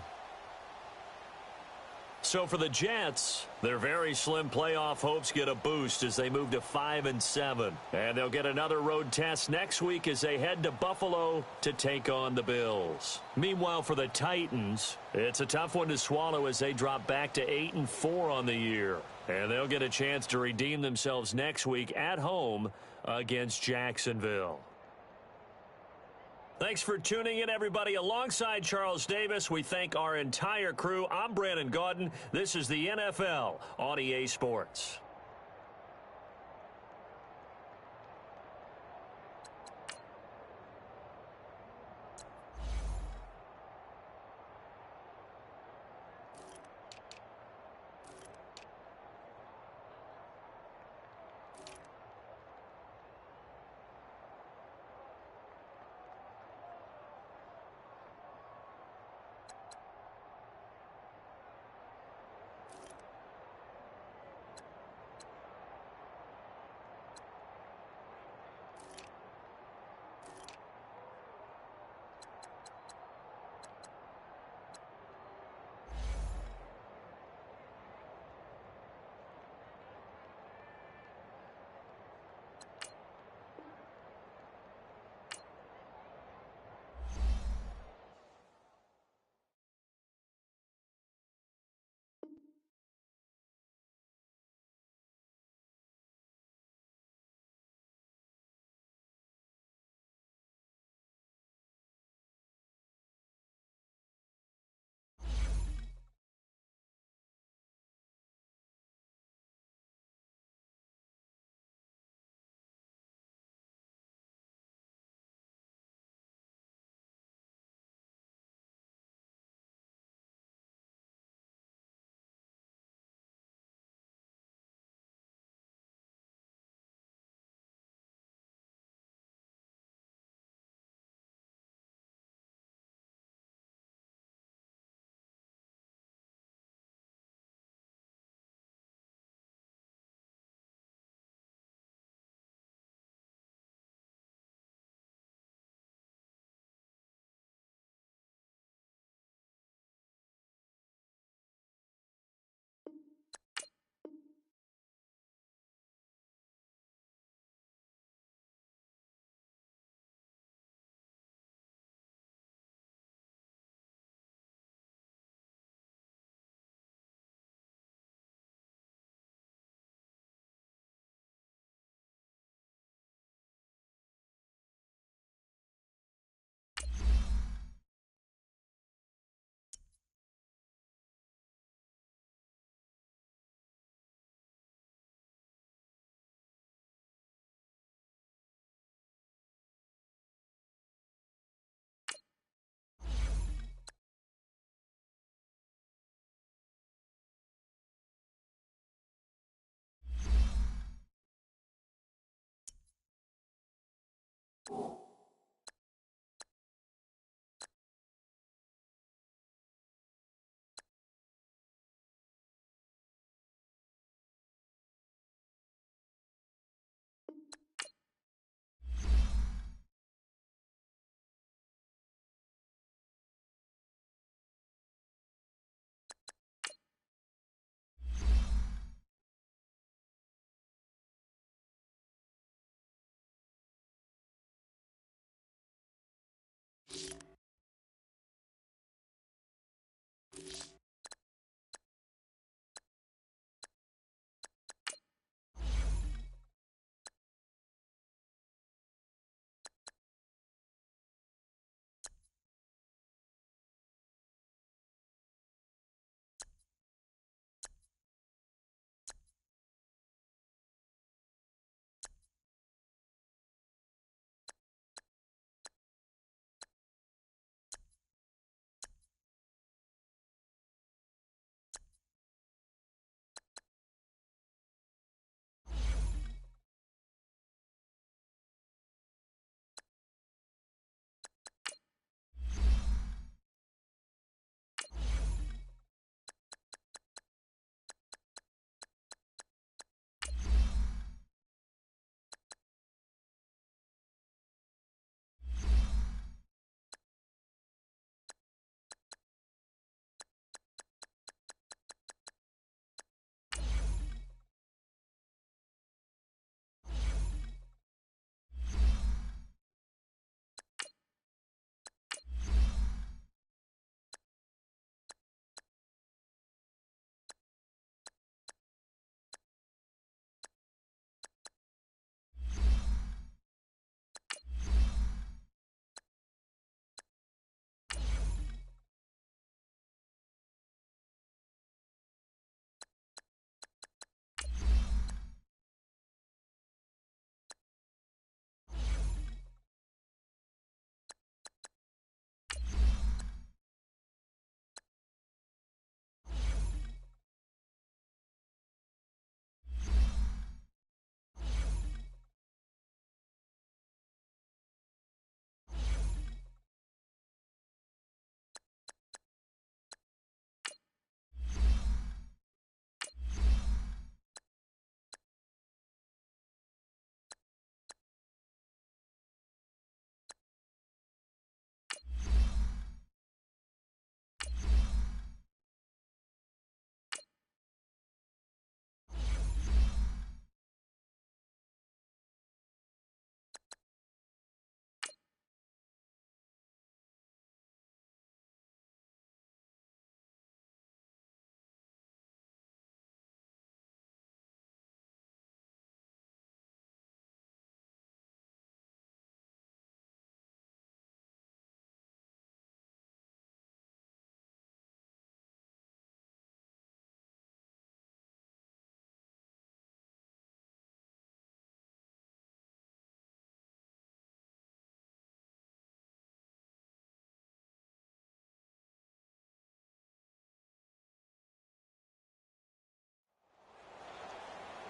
So for the Jets, their very slim playoff hopes get a boost as they move to 5-7. And they'll get another road test next week as they head to Buffalo to take on the Bills. Meanwhile, for the Titans, it's a tough one to swallow as they drop back to 8-4 on the year. And they'll get a chance to redeem themselves next week at home against Jacksonville. Thanks for tuning in, everybody. Alongside Charles Davis, we thank our entire crew. I'm Brandon Gaudin. This is the NFL on EA Sports.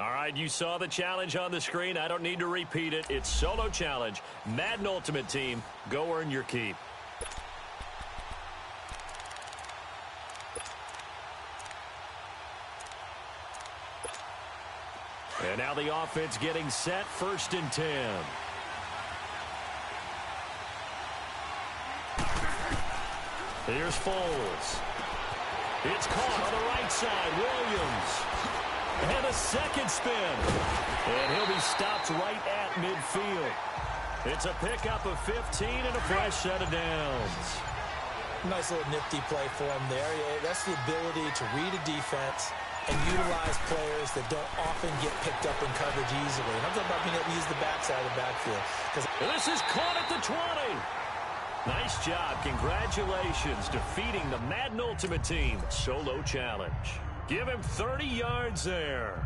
All right, you saw the challenge on the screen. I don't need to repeat it. It's solo challenge. Madden Ultimate Team, go earn your keep. And now the offense getting set, 1st and 10. Here's Foles. It's caught on the right side. Williams. And a second spin. And he'll be stopped right at midfield. It's a pickup of 15 and a fresh set of downs. Nice little nifty play for him there. That's the ability to read a defense and utilize players that don't often get picked up in coverage easily. And I'm talking about being able to use the backside of the backfield. This is caught at the 20. Nice job. Congratulations defeating the Madden Ultimate Team solo challenge. Give him 30 yards there.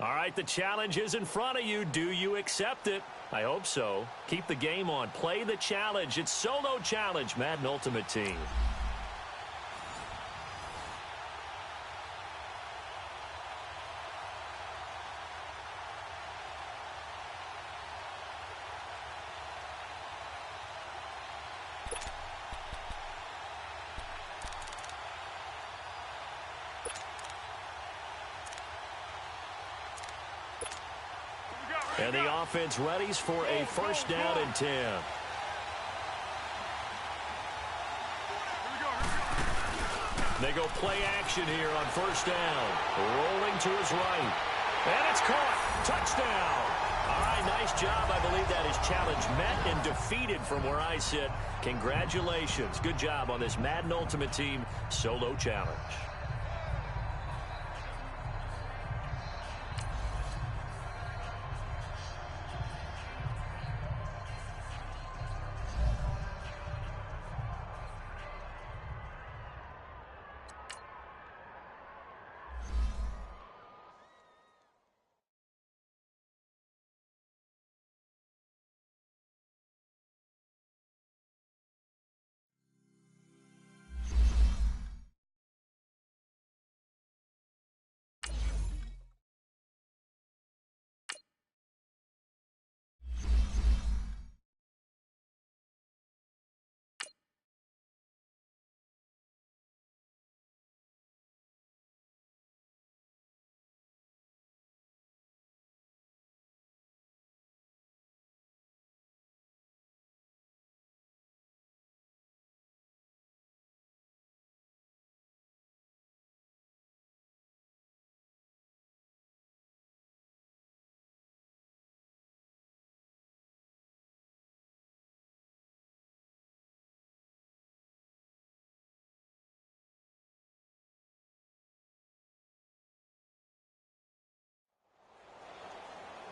All right, the challenge is in front of you. Do you accept it? I hope so. Keep the game on. Play the challenge. It's Solo Challenge, Madden Ultimate Team. And the offense readies for a first down and 10. They go play action here on first down. Rolling to his right. And it's caught. Touchdown. All right, nice job. I believe that is challenge met and defeated from where I sit. Congratulations. Good job on this Madden Ultimate Team Solo Challenge.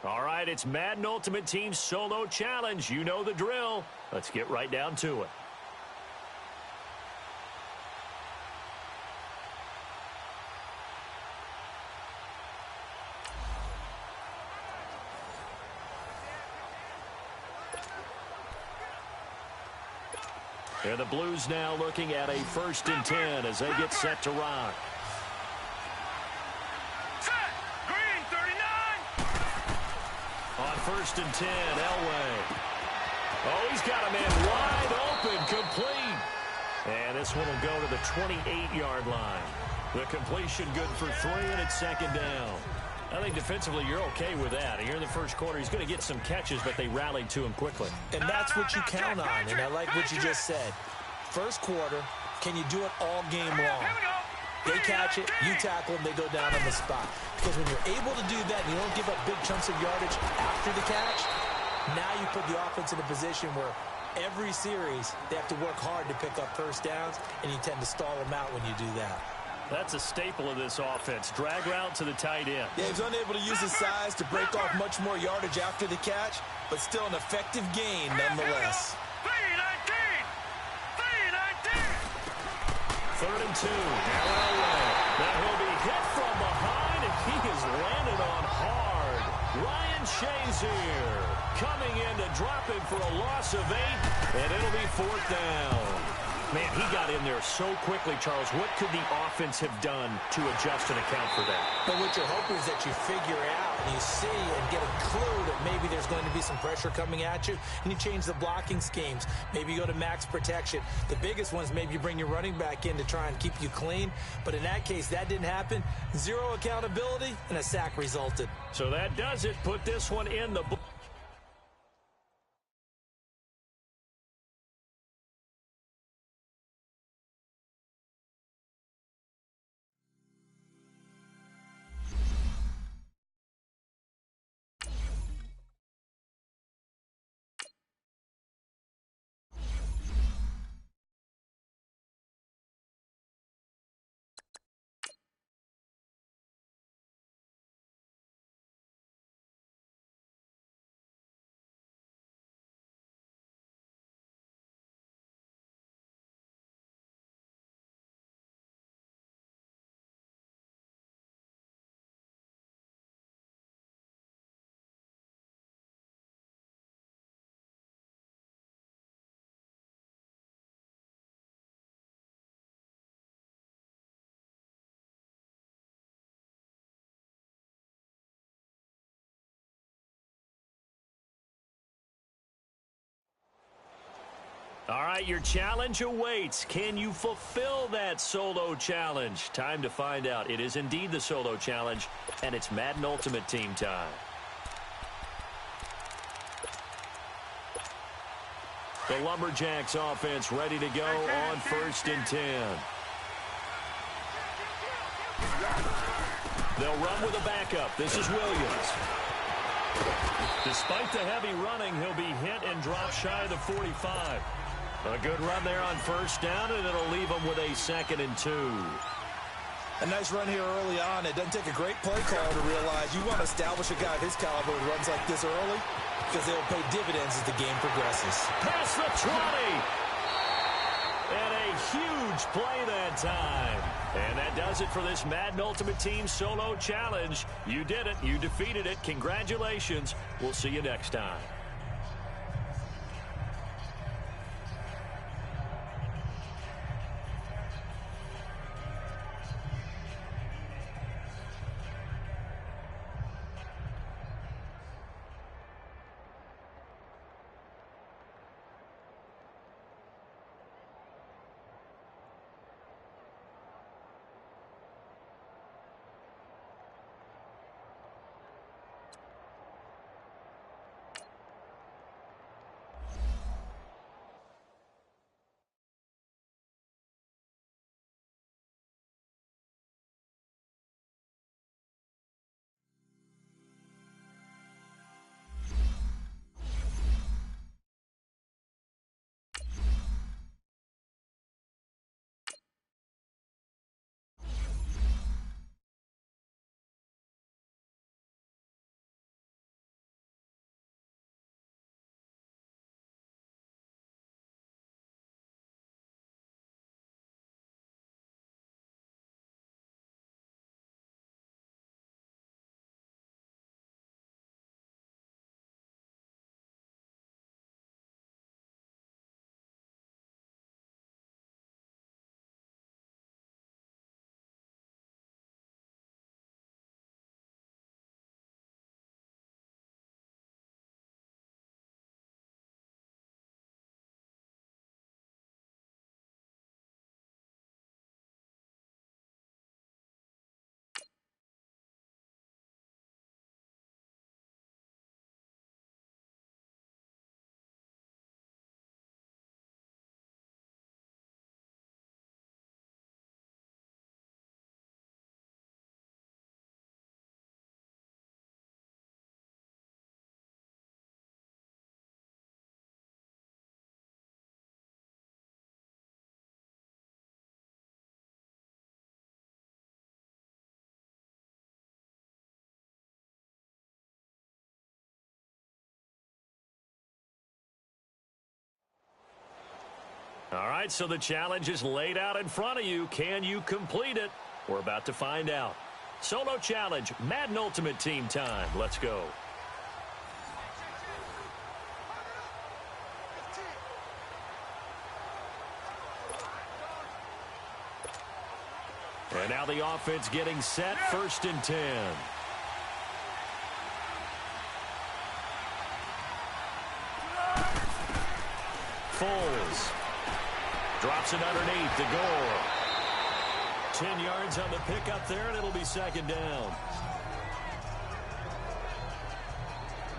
All right, it's Madden Ultimate Team Solo Challenge. You know the drill. Let's get right down to it. And the Blues now looking at a first and 10 as they get set to rock. First and 10, Elway. Oh, he's got a man wide open, complete. And this one will go to the 28-yard line. The completion good for 3, and it's second down. I think defensively you're okay with that. Here in the first quarter, he's going to get some catches, but they rallied to him quickly. And that's what you count on, and I like what you just said. First quarter, can you do it all game long? They catch it, you tackle them, they go down on the spot. Because when you're able to do that and you don't give up big chunks of yardage after the catch, now you put the offense in a position where every series they have to work hard to pick up first downs, and you tend to stall them out when you do that. That's a staple of this offense. Drag route to the tight end. Yeah, he's unable to use his size to break off much more yardage after the catch, but still an effective gain nonetheless. 3rd and 2. Now he'll be hit from behind, and he is landed on hard. Ryan Shazier coming in to drop him for a loss of 8, and it'll be 4th down. Man, he got in there so quickly, Charles. What could the offense have done to adjust and account for that? But what you're hoping is that you figure out and you see and get a clue that maybe there's going to be some pressure coming at you, and you change the blocking schemes. Maybe you go to max protection. The biggest one is maybe you bring your running back in to try and keep you clean. But in that case, that didn't happen. 0 accountability, and a sack resulted. So that does it. Put this one in the All right, your challenge awaits. Can you fulfill that solo challenge? Time to find out. It is indeed the solo challenge, and it's Madden Ultimate Team time. The Lumberjacks offense ready to go on 1st and 10. They'll run with a backup. This is Williams. Despite the heavy running, he'll be hit and drop shy of the 45. A good run there on 1st down, and it'll leave them with a 2nd and 2. A nice run here early on. It doesn't take a great play caller to realize you want to establish a guy of his caliber who runs like this early because they'll pay dividends as the game progresses. Past the 20. And a huge play that time. And that does it for this Madden Ultimate Team Solo Challenge. You did it. You defeated it. Congratulations. We'll see you next time. All right, so the challenge is laid out in front of you. Can you complete it? We're about to find out. Solo challenge, Madden Ultimate Team time. Let's go. And now the offense getting set, 1st and 10. Foles. Drops it underneath the goal. 10 yards on the pickup there, and it'll be 2nd down.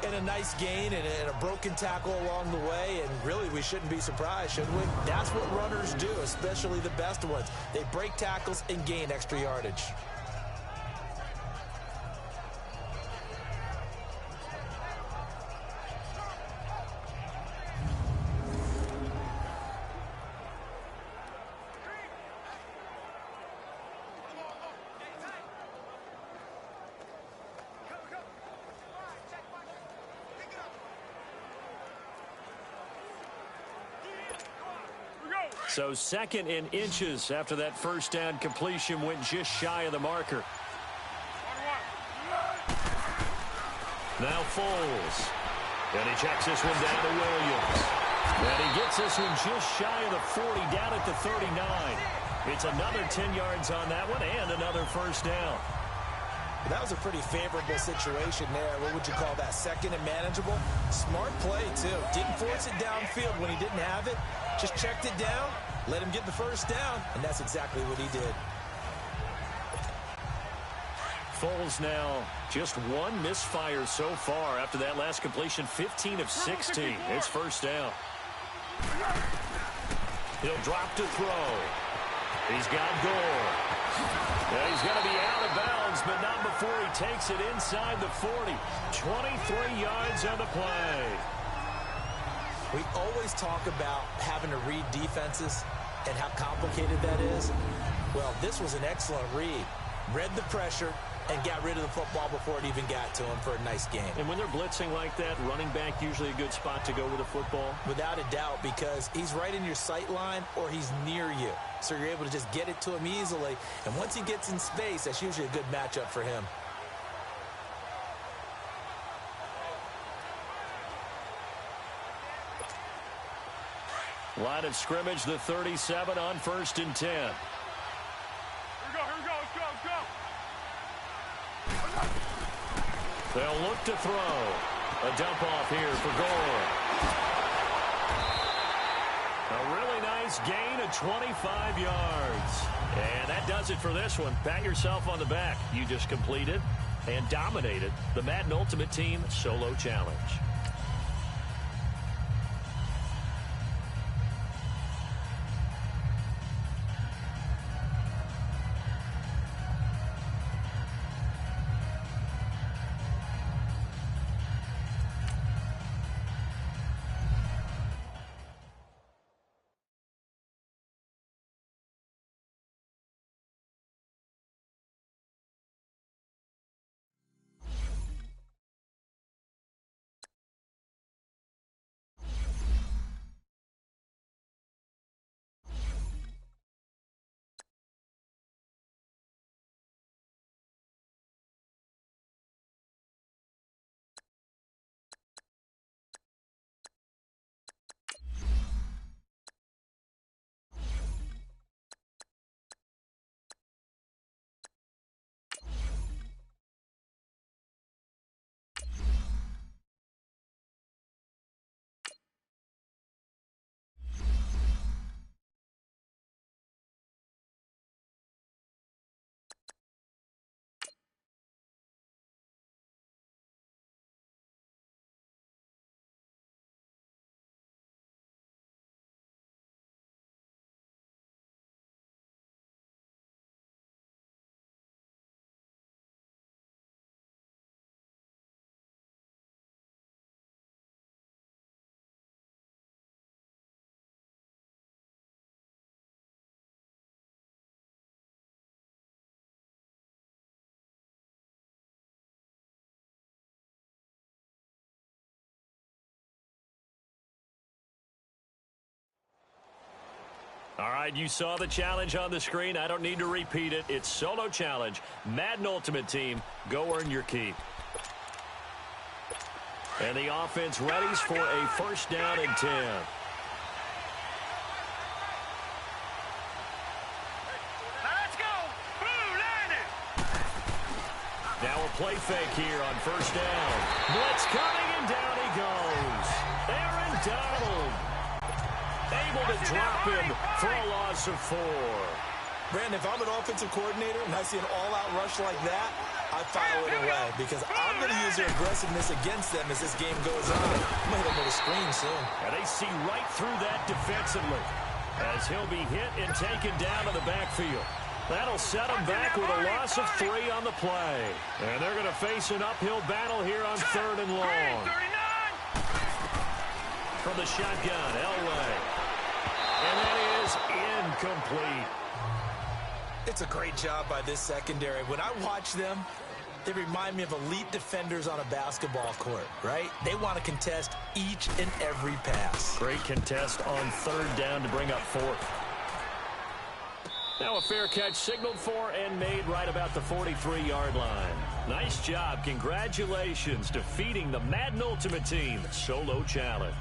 And a nice gain and a broken tackle along the way, and really we shouldn't be surprised, should we? That's what runners do, especially the best ones. They break tackles and gain extra yardage. So 2nd and inches after that 1st down completion went just shy of the marker. Now Foles. And he checks this one down to Williams. And he gets this one just shy of the 40, down at the 39. It's another 10 yards on that one and another 1st down. That was a pretty favorable situation there. What would you call that? Second and manageable? Smart play, too. Didn't force it downfield when he didn't have it. Just checked it down, let him get the first down, and that's exactly what he did. Foles now just one misfire so far after that last completion, 15 of 16. It's first down. He'll drop to throw. He's got Gore. Yeah, he's going to be out of bounds, but not before he takes it inside the 40. 23 yards on the play. We always talk about having to read defenses and how complicated that is. Well, this was an excellent read. Read the pressure and got rid of the football before it even got to him for a nice game. And when they're blitzing like that, running back usually a good spot to go with the football? Without a doubt, because he's right in your sight line or he's near you. So you're able to just get it to him easily. And once he gets in space, that's usually a good matchup for him. Line of scrimmage, the 37 on 1st and 10. Here we go, let's go. They'll look to throw. A dump off here for Gore. A really nice gain of 25 yards. And that does it for this one. Pat yourself on the back. You just completed and dominated the Madden Ultimate Team Solo Challenge. All right, you saw the challenge on the screen. I don't need to repeat it. It's Solo Challenge. Madden Ultimate Team, go earn your keep. And the offense readies for a first down and 10. Let's go. Blue landed. Now a play fake here on first down. Blitz coming, and down he goes. Aaron Donald able to drop him for a loss of 4. Brandon, if I'm an offensive coordinator and I see an all-out rush like that, I file it away because I'm going to use their aggressiveness against them as this game goes on. I'm going to hit them with a screen soon. And they see right through that defensively as he'll be hit and taken down to the backfield. That'll set him back with a loss of 3 on the play. And they're going to face an uphill battle here on 3rd and long. From the shotgun, Elway. And that is incomplete. It's a great job by this secondary. When I watch them, they remind me of elite defenders on a basketball court, right? They want to contest each and every pass. Great contest on 3rd down to bring up 4th. Now a fair catch signaled for and made right about the 43-yard line. Nice job. Congratulations defeating the Madden Ultimate Team Solo Challenge.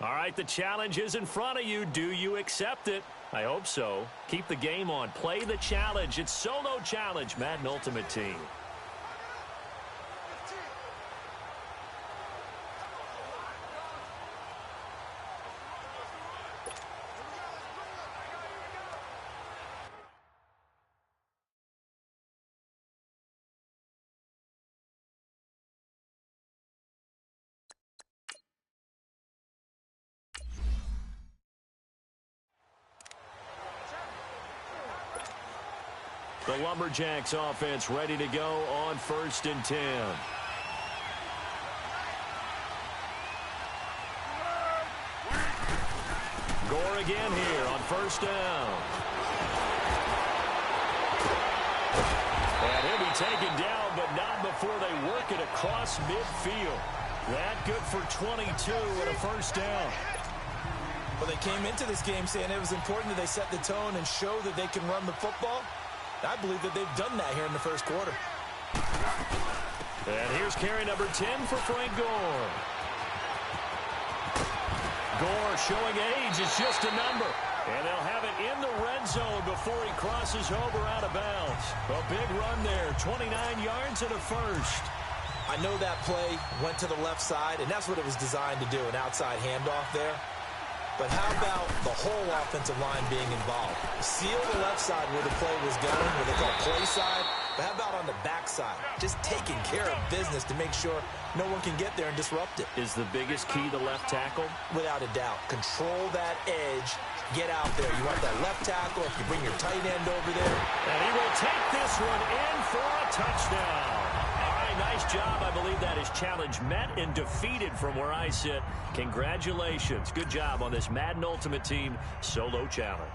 All right, the challenge is in front of you. Do you accept it? I hope so. Keep the game on. Play the challenge. It's Solo Challenge, Madden Ultimate Team. The Lumberjacks offense ready to go on 1st and 10. Gore again here on 1st down. And he'll be taken down, but not before they work it across midfield. That good for 22 and a 1st down. Well, they came into this game saying it was important that they set the tone and show that they can run the football. I believe that they've done that here in the 1st quarter. And here's carry number 10 for Frank Gore. Gore showing age. It's just a number. And they'll have it in the red zone before he crosses over out of bounds. A big run there. 29 yards and a 1st. I know that play went to the left side, and that's what it was designed to do, an outside handoff there. But how about the whole offensive line being involved? Seal the left side where the play was going, where they call play side. But how about on the back side? Just taking care of business to make sure no one can get there and disrupt it. Is the biggest key the left tackle? Without a doubt. Control that edge. Get out there. You want that left tackle. If you bring your tight end over there. And he will take this one in for a touchdown. Nice job. I believe that is challenge met and defeated from where I sit. Congratulations. Good job on this Madden Ultimate Team Solo Challenge.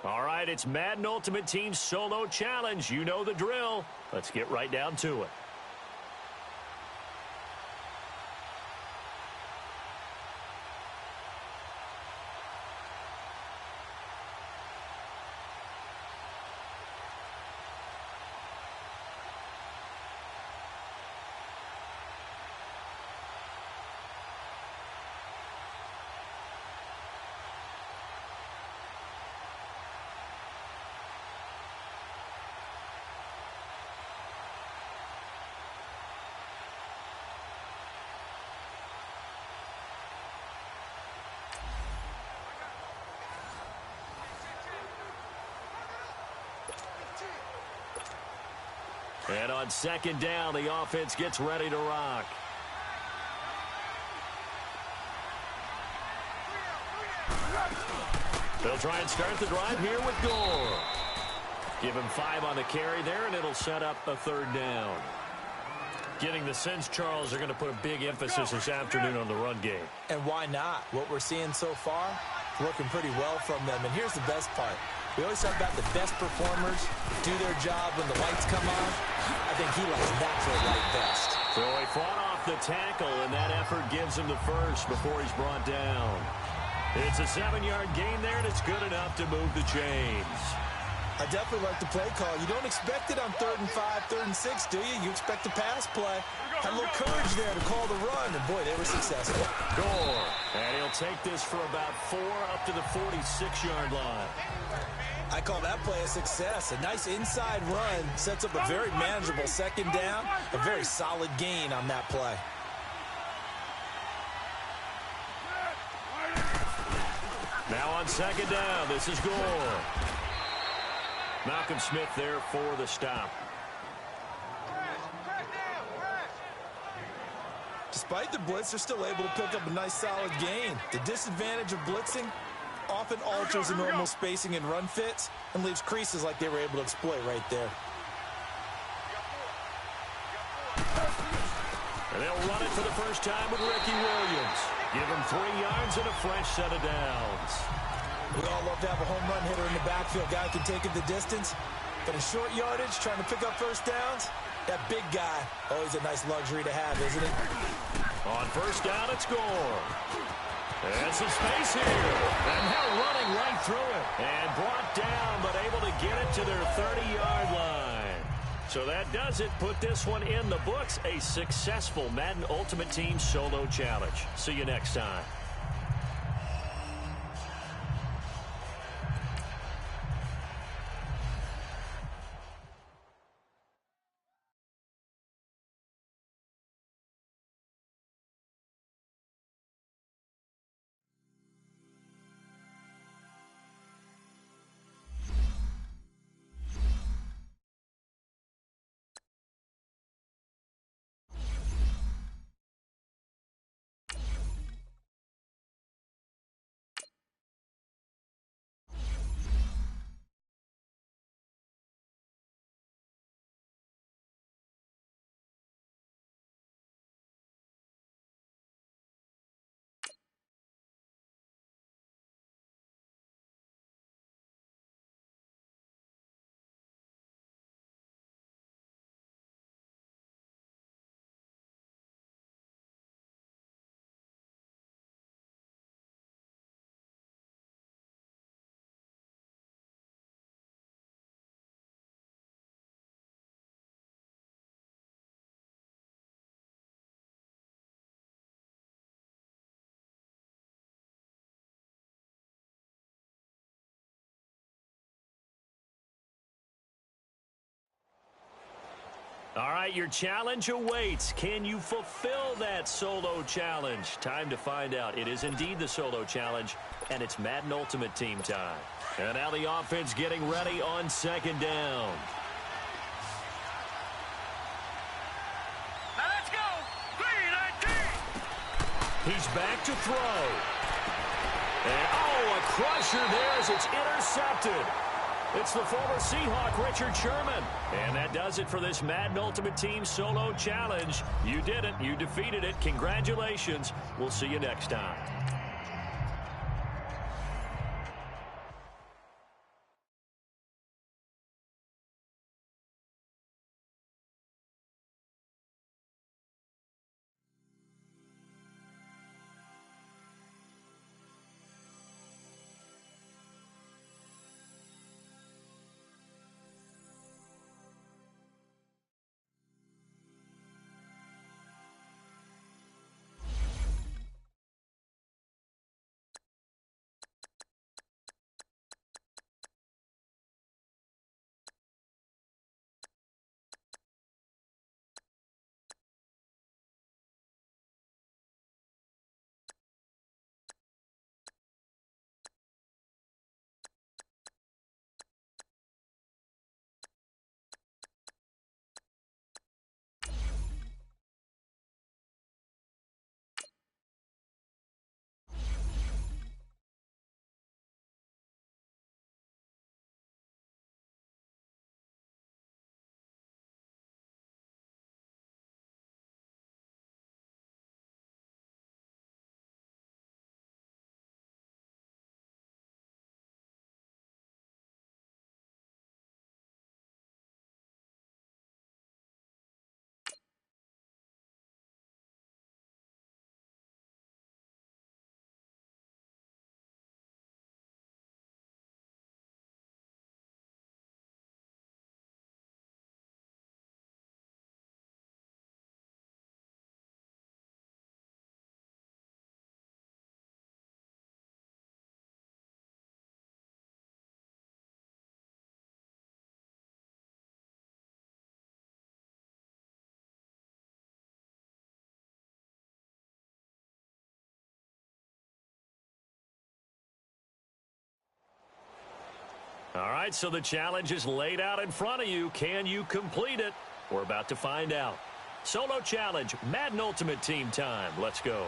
All right, it's Madden Ultimate Team Solo Challenge. You know the drill. Let's get right down to it. And on 2nd down, the offense gets ready to rock. They'll try and start the drive here with Gore. Give him 5 on the carry there, and it'll set up a 3rd down. Getting the sense, Charles, they're going to put a big emphasis this afternoon on the run game. And why not? What we're seeing so far, working pretty well from them. And here's the best part. We always talk about the best performers do their job when the lights come on. I think he likes natural light best. So he fought off the tackle, and that effort gives him the 1st before he's brought down. It's a 7-yard gain there, and it's good enough to move the chains. I definitely like the play call. You don't expect it on 3rd and 5, 3rd and 6, do you? You expect a pass play. Had a little courage there to call the run, and boy, they were successful. Gore, and he'll take this for about 4 up to the 46-yard line. I call that play a success. A nice inside run sets up a very manageable 2nd down, a very solid gain on that play. Now on 2nd down, this is Gore. Malcolm Smith there for the stop. Despite the blitz, they're still able to pick up a nice solid gain. The disadvantage of blitzing often alters the normal spacing and run fits and leaves creases like they were able to exploit right there. And they'll run it for the first time with Ricky Williams. Give him 3 yards and a fresh set of downs. We all love to have a home run hitter in the backfield. Guy who can take it the distance. But in short yardage, trying to pick up first downs, that big guy, always a nice luxury to have, isn't it? On 1st down, it's Gore. And some space here. And now running right through it. And brought down, but able to get it to their 30-yard line. So that does it. Put this one in the books. A successful Madden Ultimate Team Solo Challenge. See you next time. All right, your challenge awaits. Can you fulfill that solo challenge? Time to find out. It is indeed the solo challenge, and it's Madden Ultimate Team time. And now the offense getting ready on 2nd down. Now let's go. 3-19. He's back to throw. And, oh, a crusher there as it's intercepted. It's the former Seahawk, Richard Sherman. And that does it for this Madden Ultimate Team Solo Challenge. You did it. You defeated it. Congratulations. We'll see you next time. All right, so the challenge is laid out in front of you. Can you complete it? We're about to find out. Solo challenge, Madden Ultimate Team time. Let's go.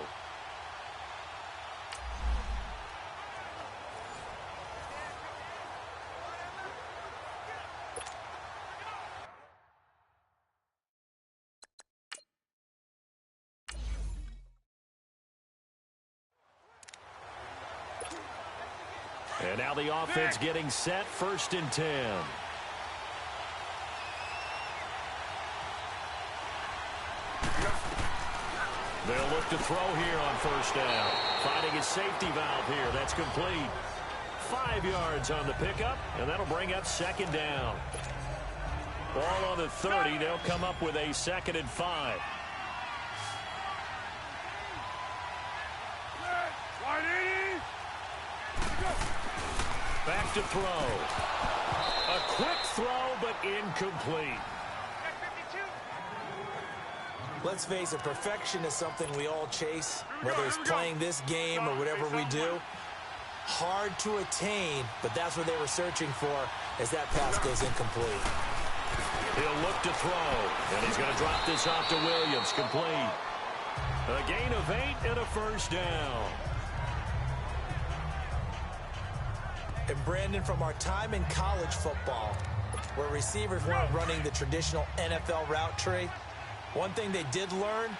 And now the offense getting set, 1st and 10. They'll look to throw here on 1st down. Finding a safety valve here. That's complete. 5 yards on the pickup, and that'll bring up 2nd down. Ball on the 30. They'll come up with a 2nd and 5. Back to throw. A quick throw, but incomplete. Let's face it, perfection is something we all chase, whether it's playing this game or whatever we do. Hard to attain, but that's what they were searching for as that pass goes incomplete. He'll look to throw, and he's going to drop this off to Williams. Complete. A gain of 8 and a 1st down. And Brandon, from our time in college football, where receivers weren't running the traditional NFL route tree, one thing they did learn,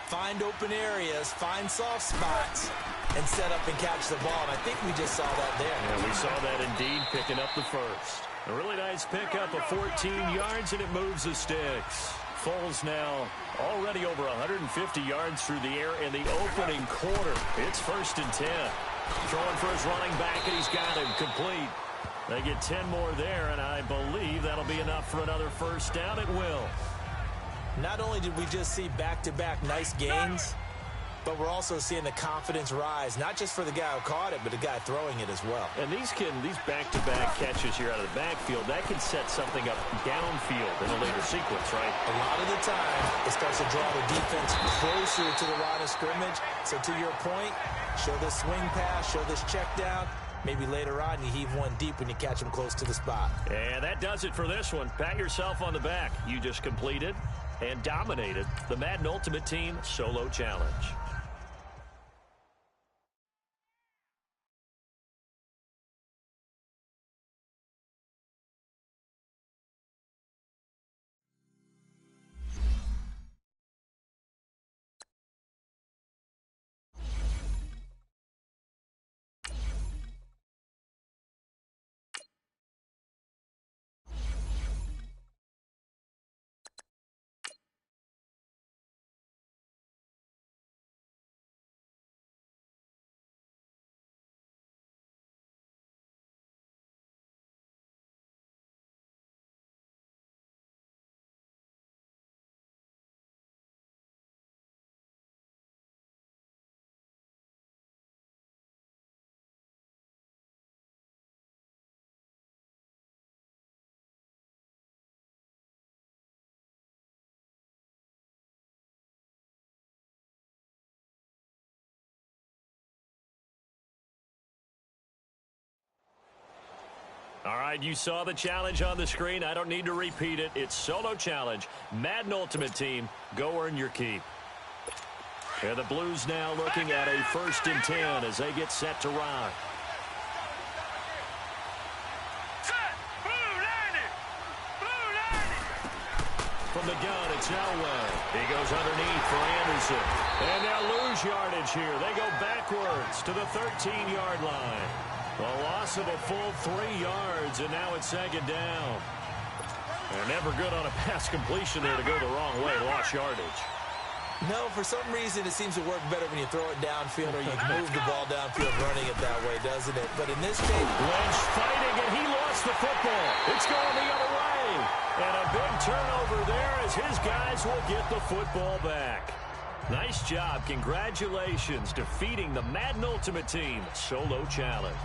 find open areas, find soft spots, and set up and catch the ball. And I think we just saw that there. Yeah, we saw that indeed, picking up the 1st. A really nice pickup of 14 yards, and it moves the sticks. Foles now already over 150 yards through the air in the opening quarter. It's 1st and 10. Throwing for his running back, and he's got him complete. They get 10 more there, and I believe that'll be enough for another 1st down. It will. Not only did we just see back-to-back nice gains, but we're also seeing the confidence rise, not just for the guy who caught it, but the guy throwing it as well. And these back-to-back catches here out of the backfield, that can set something up downfield in a later sequence, right? A lot of the time, it starts to draw the defense closer to the line of scrimmage. So to your point, show this swing pass, show this check down. Maybe later on you heave one deep when you catch them close to the spot. And that does it for this one. Pat yourself on the back. You just completed and dominated the Madden Ultimate Team Solo Challenge. All right, you saw the challenge on the screen. I don't need to repeat it. It's Solo Challenge. Madden Ultimate Team, go earn your keep. And the Blues now looking at a 1st and 10 as they get set to rock. From the gun, it's Elway. He goes underneath for Anderson. And they'll lose yardage here. They go backwards to the 13-yard line. A loss of a full 3 yards, and now it's 2nd down. They're never good on a pass completion there to go the wrong way. Lost yardage. No, for some reason it seems to work better when you throw it downfield or you move the ball downfield running it that way, doesn't it? But in this case, Lynch fighting, and he lost the football. It's going the other way. And a big turnover there as his guys will get the football back. Nice job. Congratulations defeating the Madden Ultimate Team Solo Challenge.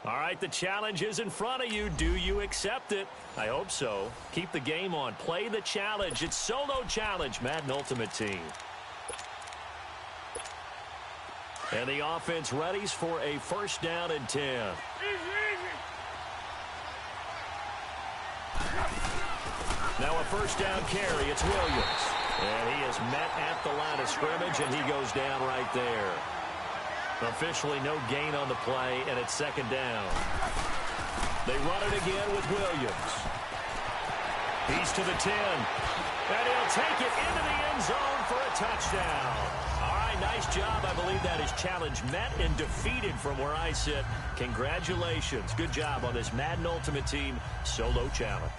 All right, the challenge is in front of you. Do you accept it? I hope so. Keep the game on. Play the challenge. It's Solo Challenge, Madden Ultimate Team. And the offense readies for a first down and 10. Now a first down carry. It's Williams. And he is met at the line of scrimmage, and he goes down right there. Officially no gain on the play, and it's second down. They run it again with Williams. He's to the 10. And he'll take it into the end zone for a touchdown. All right, nice job. I believe that is challenge met and defeated from where I sit. Congratulations. Good job on this Madden Ultimate Team Solo Challenge.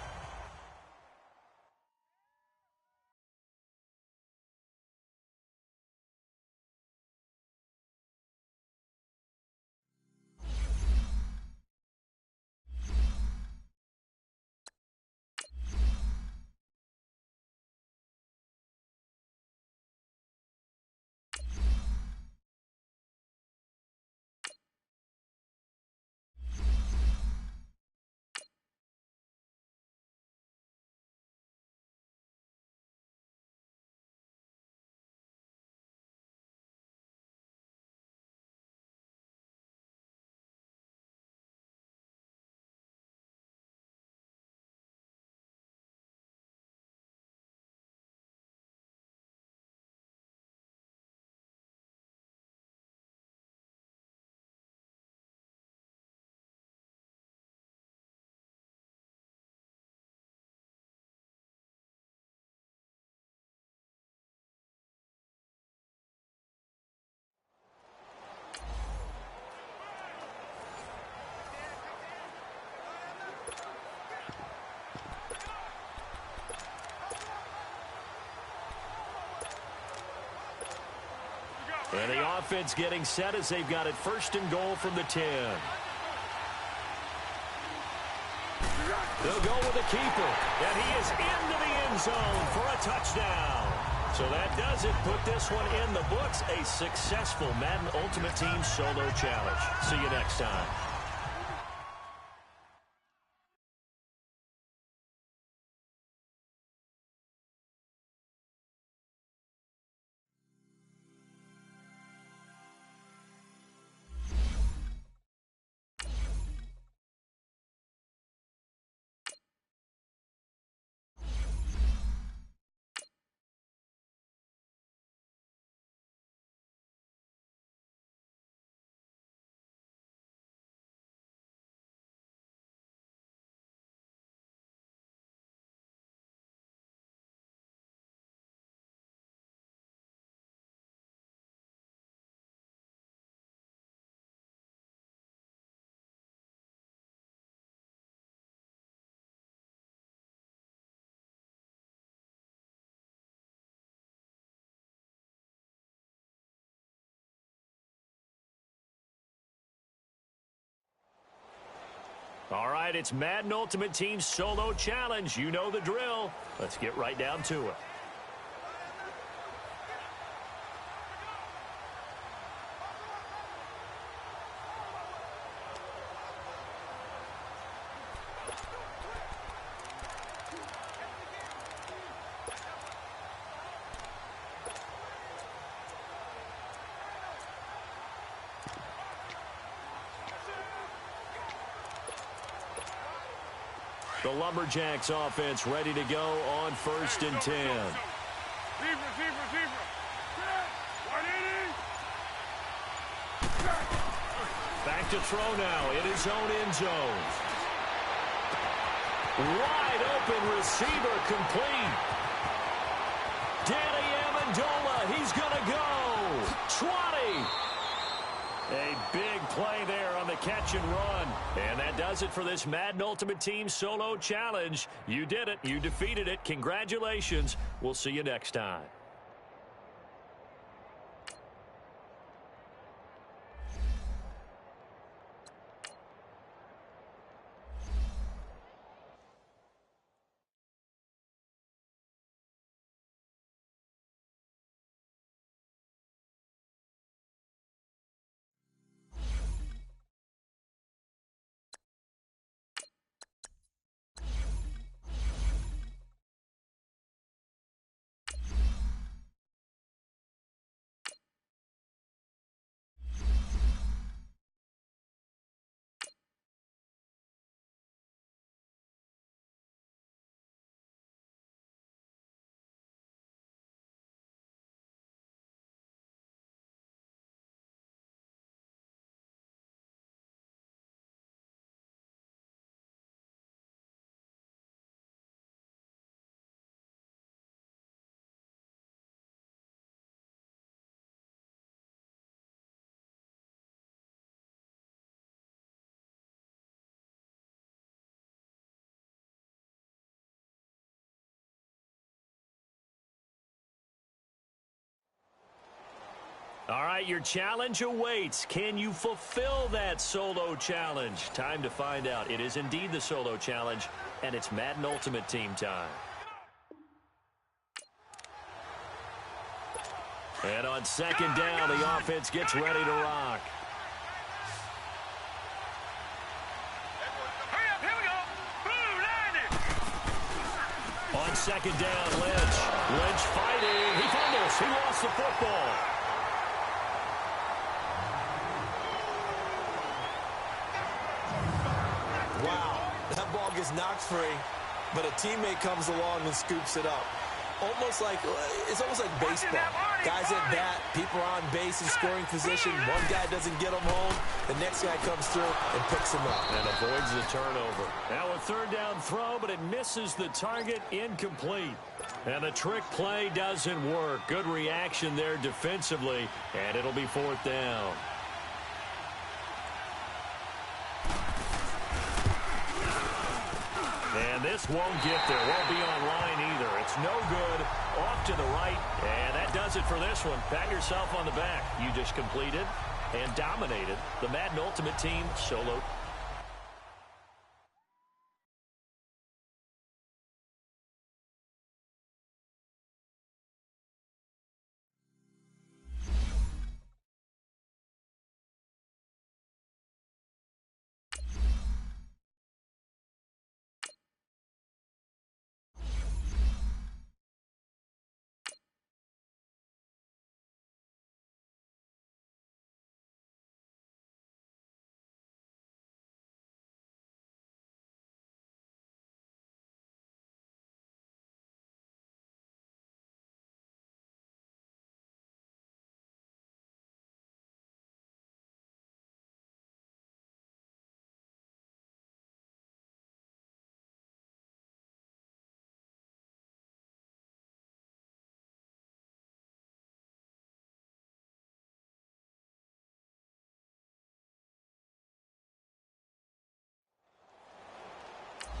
And the offense getting set as they've got it first and goal from the 10. They'll go with the keeper, and he is into the end zone for a touchdown. So that does it. Put this one in the books. A successful Madden Ultimate Team Solo Challenge. See you next time. All right, it's Madden Ultimate Team Solo Challenge. You know the drill. Let's get right down to it. The Lumberjacks offense ready to go on first and 10. Back to throw now in his own end zone. Wide open receiver complete. Danny Amendola, he's going to go. 20. A big play there on the catch and run. And that does it for this Madden Ultimate Team Solo Challenge. You did it. You defeated it. Congratulations. We'll see you next time. All right, your challenge awaits. Can you fulfill that solo challenge? Time to find out. It is indeed the solo challenge, and it's Madden Ultimate Team time. And on second down, the offense gets ready to rock. Hurry up, here we go. Blue 90. On second down, Lynch. Lynch fighting. He fumbles. He lost the football. Wow, that ball gets knocked free, but a teammate comes along and scoops it up. It's almost like baseball. Guys at bat, people are on base in scoring position. One guy doesn't get them home. The next guy comes through and picks him up. And avoids the turnover. Now a third down throw, but it misses the target, incomplete. And the trick play doesn't work. Good reaction there defensively, and it'll be fourth down. And this won't get there. Won't be online either. It's no good. Off to the right. And that does it for this one. Pat yourself on the back. You just completed and dominated the Madden Ultimate Team solo.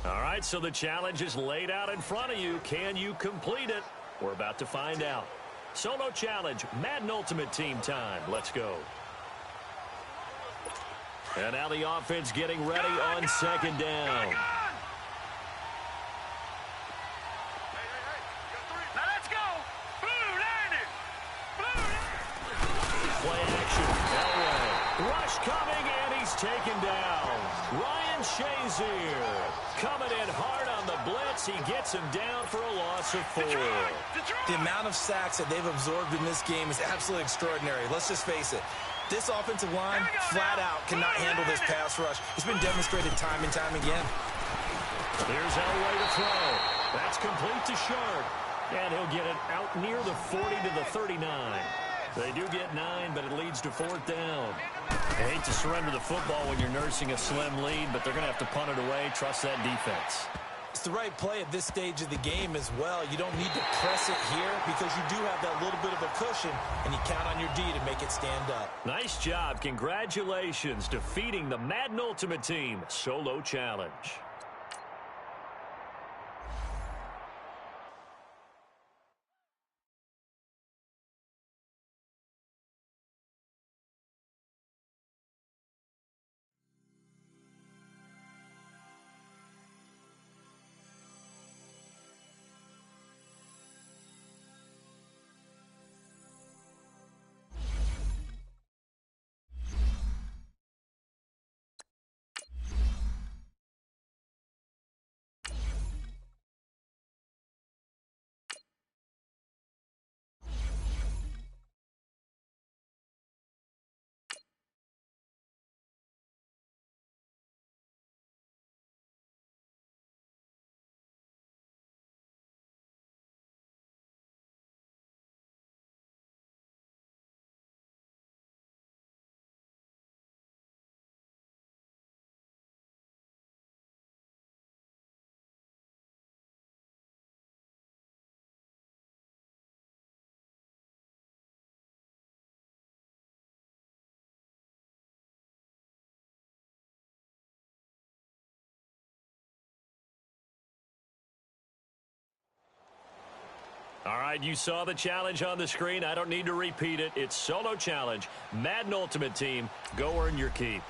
All right, so the challenge is laid out in front of you. Can you complete it? We're about to find out. Solo challenge, Madden Ultimate Team time. Let's go. And now the offense getting ready on second down. Now let's go. Blue 90. Play action. Elway. Rush coming, and he's taken down. Ryan Shazier coming in hard on the blitz. He gets him down for a loss of 4. The amount of sacks that they've absorbed in this game is absolutely extraordinary. Let's just face it. This offensive line, flat out, cannot handle this pass rush. It's been demonstrated time and time again. Here's Elway to throw. That's complete to Sharp. And he'll get it out near the 40 to the 39. They do get 9, but it leads to fourth down. I hate to surrender the football when you're nursing a slim lead, but they're going to have to punt it away. Trust that defense. It's the right play at this stage of the game as well. You don't need to press it here because you do have that little bit of a cushion, and you count on your D to make it stand up. Nice job. Congratulations defeating the Madden Ultimate Team solo challenge. right, you saw the challenge on the screen. I don't need to repeat it. It's solo challenge. Madden Ultimate Team, go earn your keep.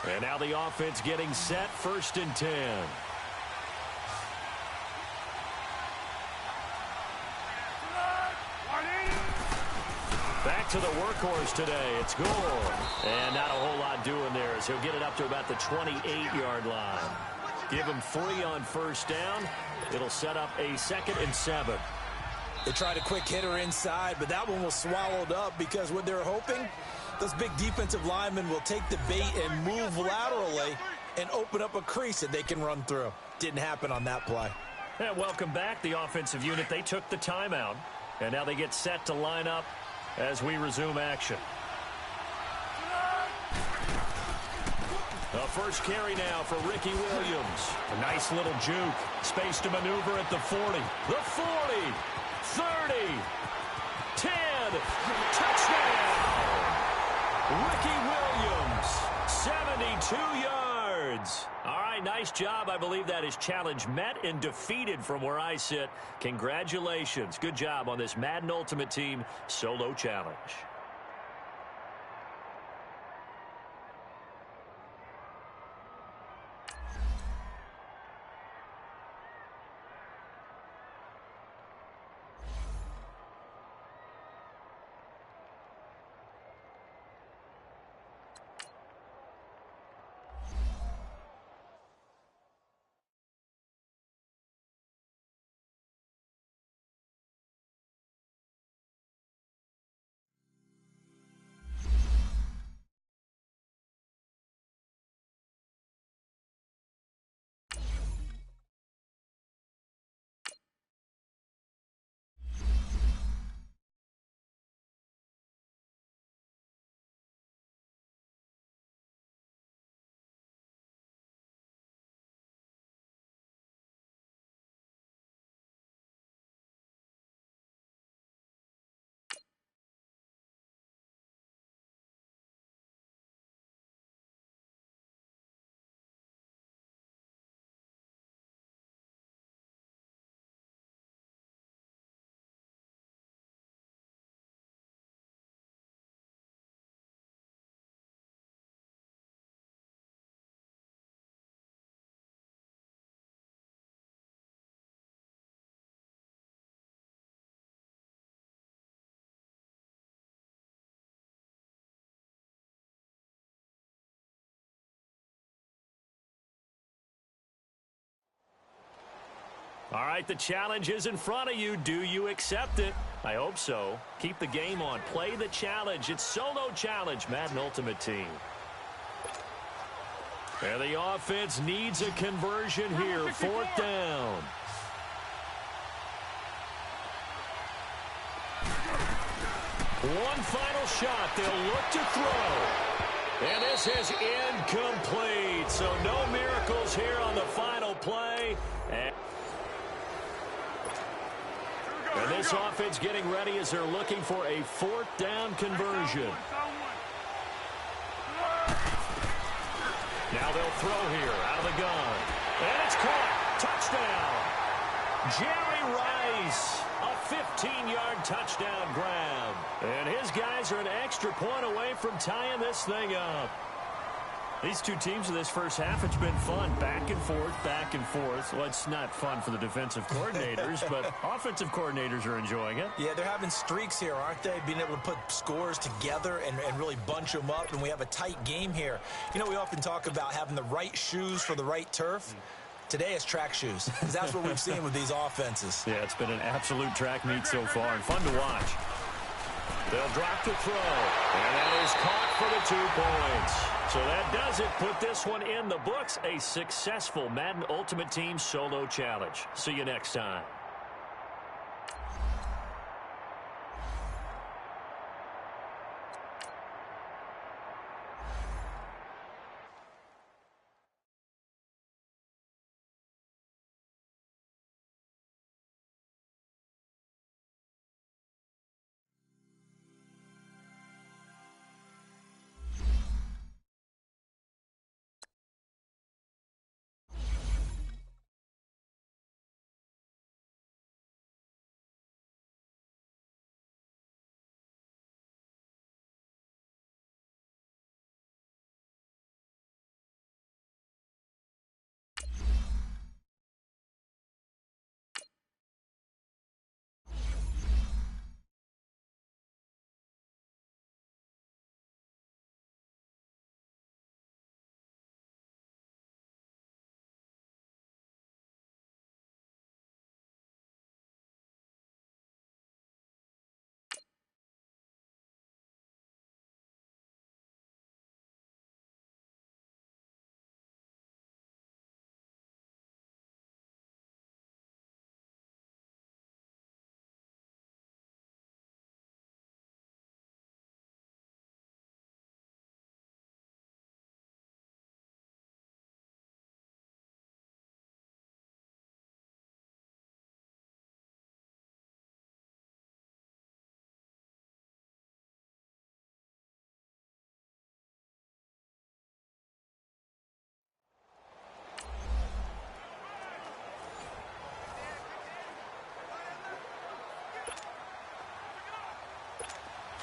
And now the offense getting set, 1st and 10. Back to the workhorse today. It's Gore. And not a whole lot doing there as he'll get it up to about the 28-yard line. Give him 3 on 1st down. It'll set up a 2nd and 7. They tried a quick hitter inside, but that one was swallowed up because what they're hoping, those big defensive linemen will take the bait and move laterally and open up a crease that they can run through. Didn't happen on that play. And welcome back, the offensive unit. They took the timeout, and now they get set to line up as we resume action. The first carry now for Ricky Williams. A nice little juke. Space to maneuver at the 40. The 40. 30. 10. Touchdown. Ricky Williams. 72 yards. All right, nice job. I believe that is challenge met and defeated from where I sit. Congratulations. Good job on this Madden Ultimate Team solo challenge. All right, the challenge is in front of you. Do you accept it? I hope so. Keep the game on. Play the challenge. It's solo challenge, Madden Ultimate Team. And the offense needs a conversion here. 4th down. One final shot. They'll look to throw. And this is incomplete. So no miracles here on the final play. And this offense getting ready as they're looking for a 4th down conversion. Now they'll throw here out of the gun. And it's caught. Touchdown. Jerry Rice. A 15-yard touchdown grab. And his guys are an extra point away from tying this thing up. These two teams in this first half, it's been fun. Back and forth, back and forth. Well, it's not fun for the defensive coordinators, but offensive coordinators are enjoying it. Yeah, they're having streaks here, aren't they? Being able to put scores together and really bunch them up, and we have a tight game here. You know, we often talk about having the right shoes for the right turf. Today it's track shoes, because that's what we've seen with these offenses. Yeah, it's been an absolute track meet so far, and fun to watch. They'll drop the throw, and that is caught for the 2 points. So that does it. Put this one in the books. A successful Madden Ultimate Team solo challenge. See you next time.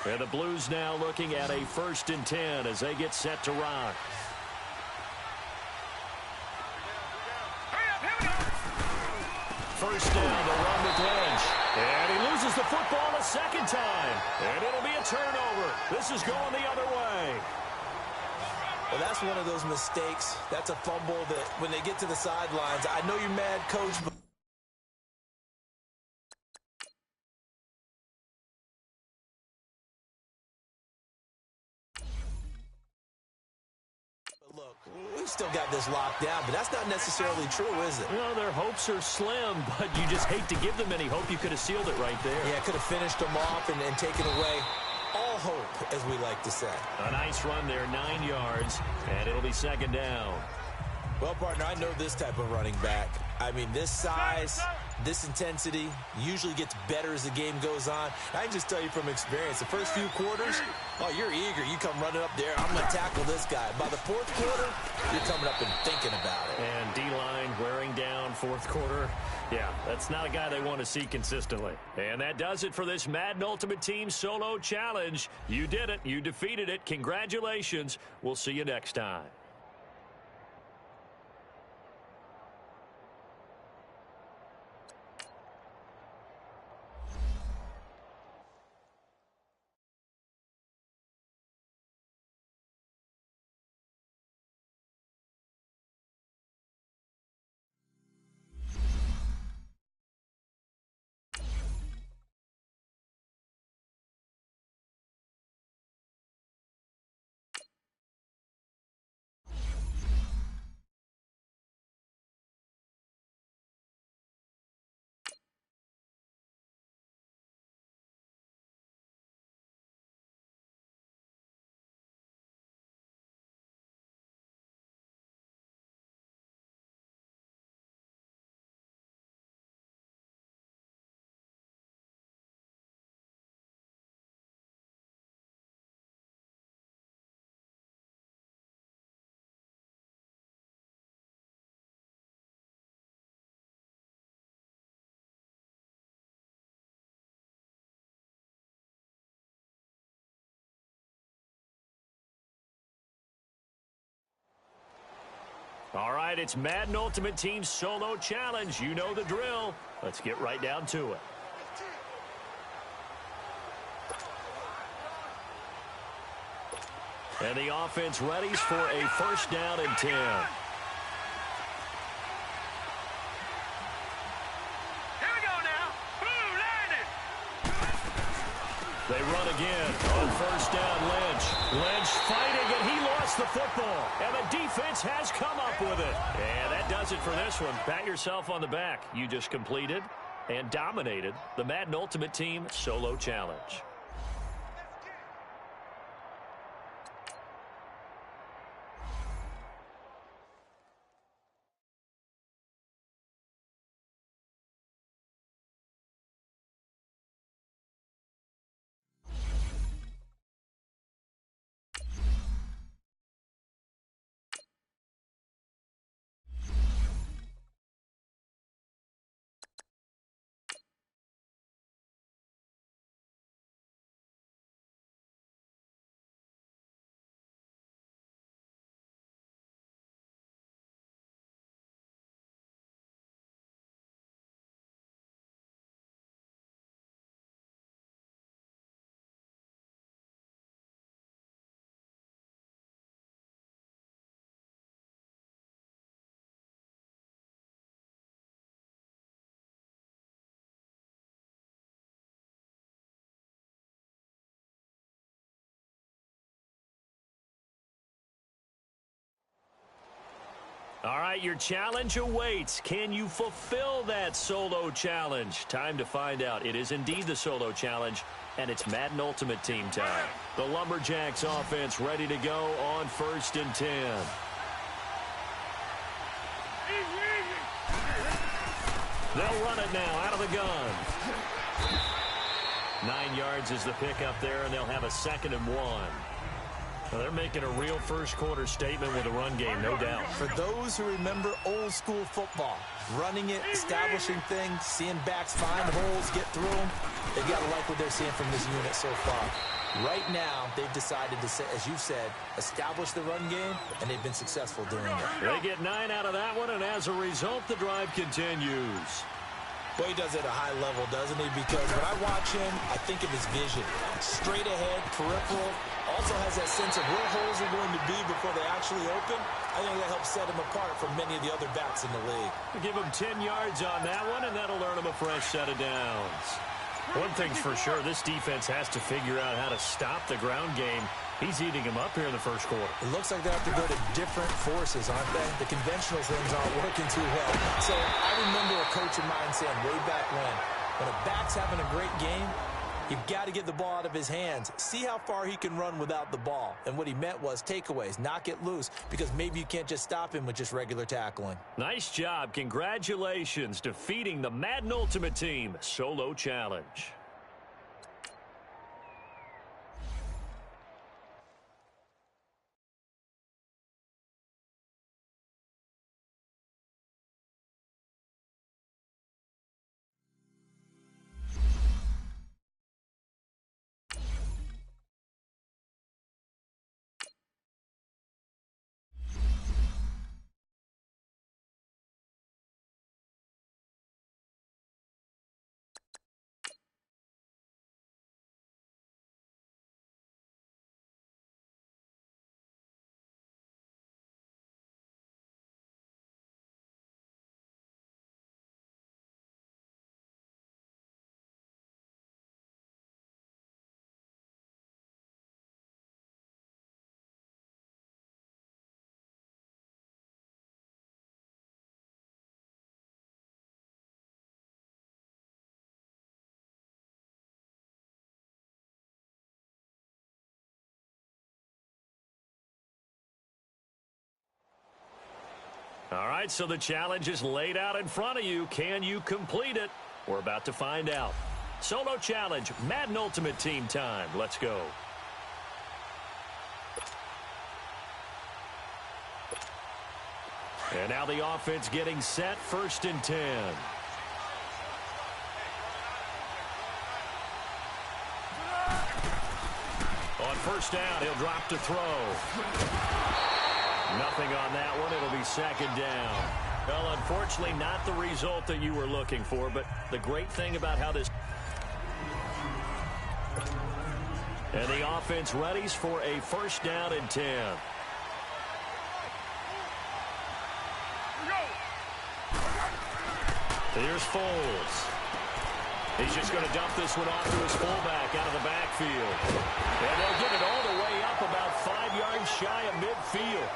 And the Blues now looking at a 1st and 10 as they get set to rock. First down, the run with Lynch. And he loses the football a second time. And it'll be a turnover. This is going the other way. Well, that's one of those mistakes. That's a fumble that when they get to the sidelines, I know you're mad, Coach, but look, we've still got this locked down, but that's not necessarily true, is it? Well, their hopes are slim, but you just hate to give them any hope. You could have sealed it right there. Yeah, could have finished them off and taken away all hope, as we like to say. A nice run there, 9 yards, and it'll be 2nd down. Well, partner, I know this type of running back. I mean, this size, this intensity usually gets better as the game goes on. I can just tell you from experience, the first few quarters, oh, you're eager. You come running up there, I'm going to tackle this guy. By the 4th quarter, you're coming up and thinking about it. And D-line wearing down 4th quarter. Yeah, that's not a guy they want to see consistently. And that does it for this Madden Ultimate Team Solo Challenge. You did it. You defeated it. Congratulations. We'll see you next time. All right, it's Madden Ultimate Team Solo Challenge. You know the drill. Let's get right down to it. And the offense readies for a 1st down and 10. They run again on 1st down, Lynch. Lynch fighting, and he lost the football. And the defense has come up with it. And that does it for this one. Pat yourself on the back. You just completed and dominated the Madden Ultimate Team Solo Challenge. All right, your challenge awaits. Can you fulfill that solo challenge? Time to find out. It is indeed the solo challenge, and it's Madden Ultimate Team time. The Lumberjacks offense ready to go on 1st and 10. They'll run it now out of the gun. 9 yards is the pickup there, and they'll have a 2nd and 1. Well, they're making a real first-quarter statement with a run game, no doubt. For those who remember old-school football, running it, establishing things, seeing backs find holes, get through them, they've got to like what they're seeing from this unit so far. Right now, they've decided to, as you said, establish the run game, and they've been successful doing it. They get 9 out of that one, and as a result, the drive continues. Boy, he does it at a high level, doesn't he? Because when I watch him, I think of his vision. Straight ahead, peripheral, also has that sense of where holes are going to be before they actually open. I think that helps set him apart from many of the other backs in the league. Give him 10 yards on that one, and that'll earn him a fresh set of downs. One thing's for sure, this defense has to figure out how to stop the ground game. He's eating him up here in the first quarter. It looks like they have to go to different forces, aren't they? The conventional things aren't working too well. So I remember a coach of mine saying way back when a back's having a great game, you've got to get the ball out of his hands. See how far he can run without the ball. And what he meant was takeaways, knock it loose, because maybe you can't just stop him with just regular tackling. Nice job. Congratulations, defeating the Madden Ultimate Team Solo Challenge. All right, so the challenge is laid out in front of you. Can you complete it? We're about to find out. Solo challenge, Madden Ultimate Team time. Let's go. And now the offense getting set, 1st and 10. On 1st down, he'll drop to throw. Nothing on that one. It'll be 2nd down. Well, unfortunately, not the result that you were looking for, but the great thing about how this... And the offense readies for a 1st down and 10. Here's Foles. He's just going to dump this one off to his fullback out of the backfield. And they'll get it all the way up about 5 yards shy of midfield.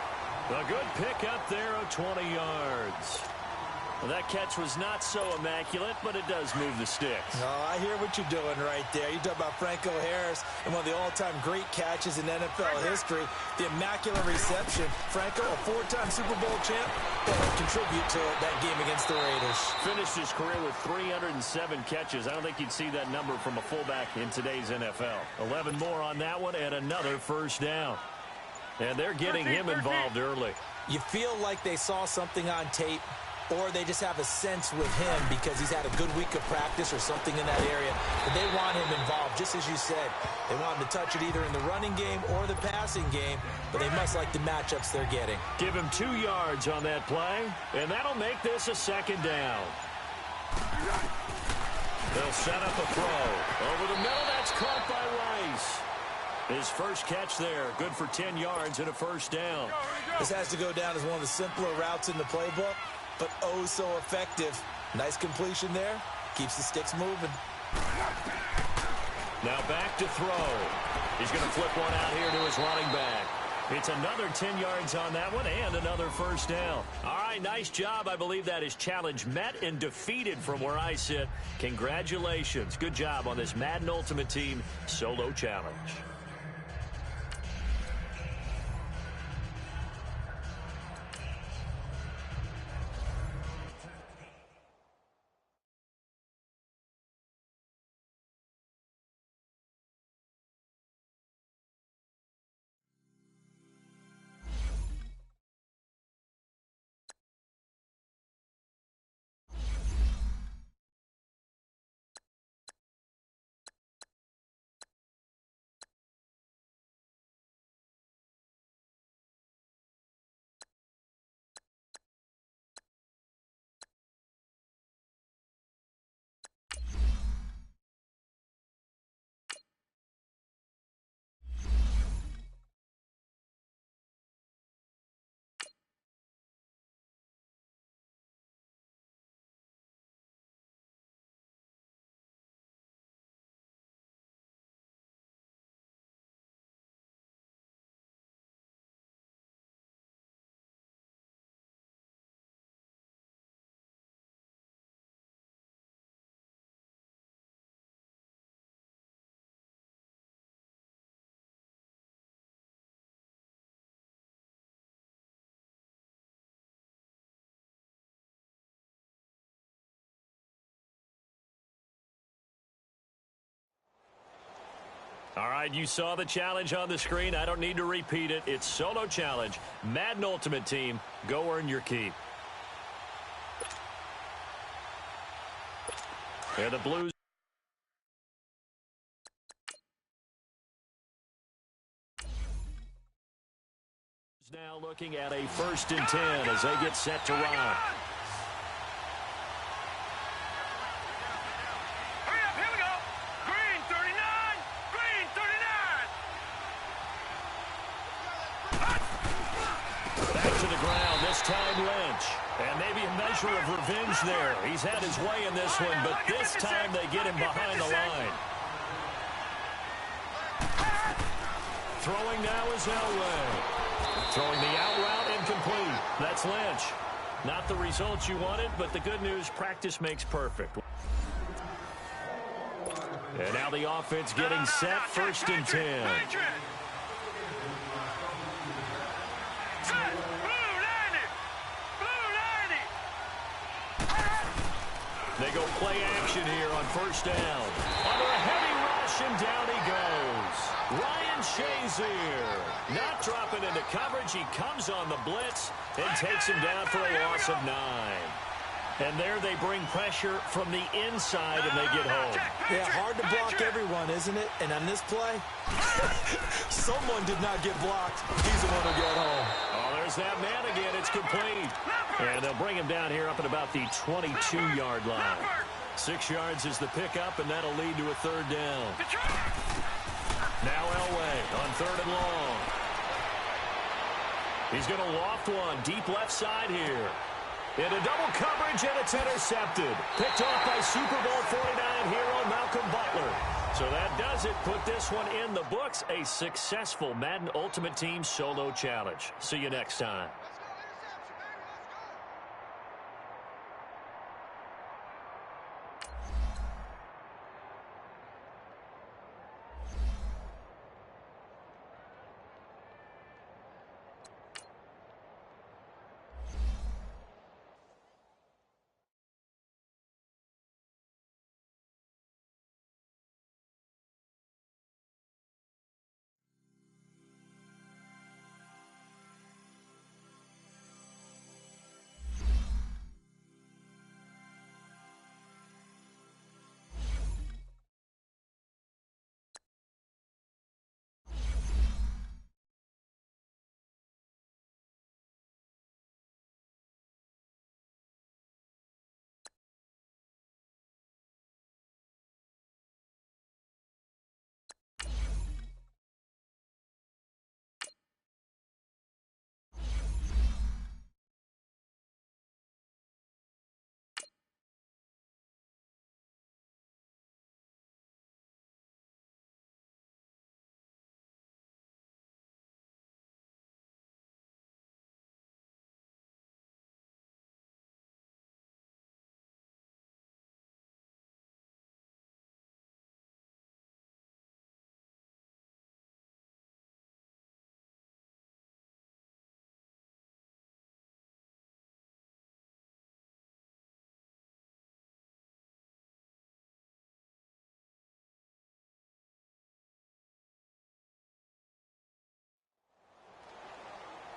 A good pickup there of 20 yards. Well, that catch was not so immaculate, but it does move the sticks. Oh, I hear what you're doing right there. You talk about Franco Harris and one of the all-time great catches in NFL history. The immaculate reception. Franco, a 4-time Super Bowl champ, will contribute to that game against the Raiders. Finished his career with 307 catches. I don't think you'd see that number from a fullback in today's NFL. 11 more on that one and another 1st down. And they're getting him involved early. You feel like they saw something on tape, or they just have a sense with him because he's had a good week of practice or something in that area. But they want him involved, just as you said. They want him to touch it either in the running game or the passing game, but they must like the matchups they're getting. Give him 2 yards on that play, and that'll make this a 2nd down. They'll set up a throw. Over the middle, that's caught by Rice. His first catch there, good for 10 yards and a 1st down. This has to go down as one of the simpler routes in the playbook, but oh so effective. Nice completion there. Keeps the sticks moving. Now back to throw. He's going to flip one out here to his running back. It's another 10 yards on that one and another 1st down. All right, nice job. I believe that is challenge met and defeated from where I sit. Congratulations. Good job on this Madden Ultimate Team Solo Challenge. All right, you saw the challenge on the screen. I don't need to repeat it. It's solo challenge. Madden Ultimate Team, go earn your keep. And the Blues now looking at a 1st and 10 as they get set to run. Time Lynch, and maybe a measure of revenge there. He's had his way in this one, but this time they get him behind the line. Throwing now is Elway. Throwing the out route incomplete. That's Lynch. Not the results you wanted, but the good news, practice makes perfect. And now the offense getting set, 1st and 10. They go play action here on 1st down. Under a heavy rush, and down he goes. Ryan Shazier not dropping into coverage. He comes on the blitz and takes him down for a loss of 9. And there they bring pressure from the inside, and they get home. Yeah, hard to block everyone, isn't it? And on this play, someone did not get blocked. He's the one who got home. Oh, there's that man again. It's complete. And they'll bring him down here up at about the 22-yard line. 6 yards is the pickup, and that'll lead to a 3rd down. Now Elway on 3rd and long. He's going to loft one deep left side here. Into double coverage, and it's intercepted. Picked off by Super Bowl 49 hero Malcolm Butler. So that does it. Put this one in the books. A successful Madden Ultimate Team solo challenge. See you next time.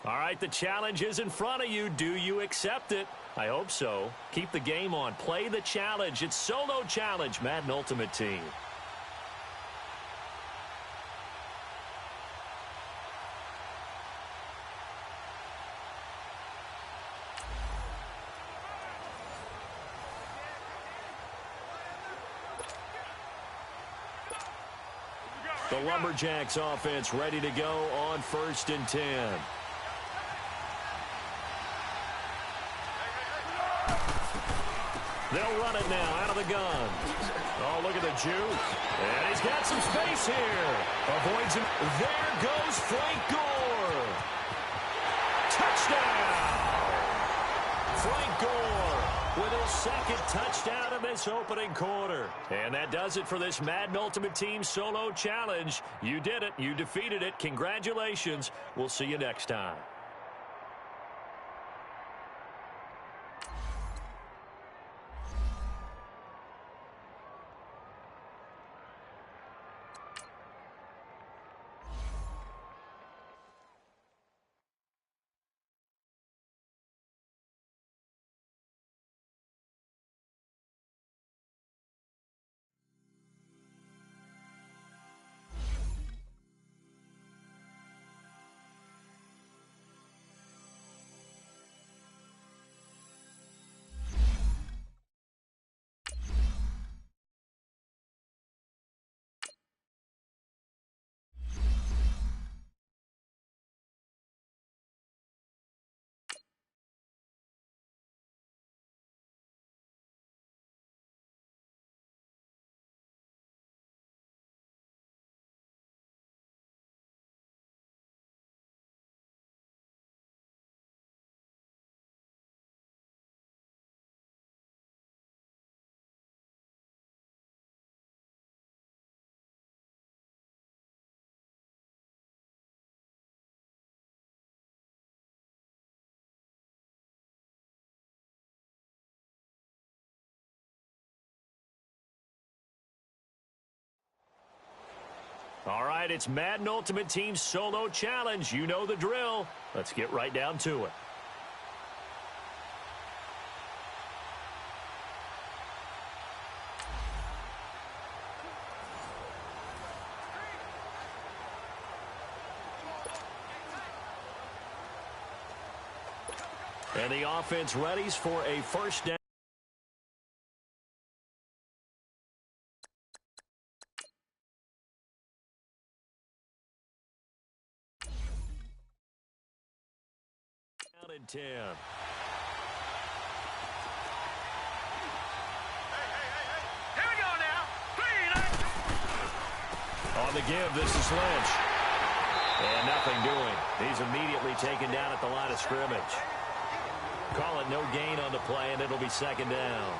All right, the challenge is in front of you. Do you accept it? I hope so. Keep the game on. Play the challenge. It's solo challenge, Madden Ultimate Team. The Lumberjacks offense ready to go on 1st and 10. They'll run it now out of the gun. Oh, look at the juke. And he's got some space here. Avoids him. There goes Frank Gore. Touchdown. Frank Gore with his 2nd touchdown in this opening quarter. And that does it for this Madden Ultimate Team solo challenge. You did it. You defeated it. Congratulations. We'll see you next time. right, it's Madden Ultimate Team Solo Challenge. You know the drill. Let's get right down to it. And the offense readies for a first down. Down in 10. Here we go now. On the give, this is Lynch. And nothing doing. He's immediately taken down at the line of scrimmage. Call it no gain on the play, and it'll be second down.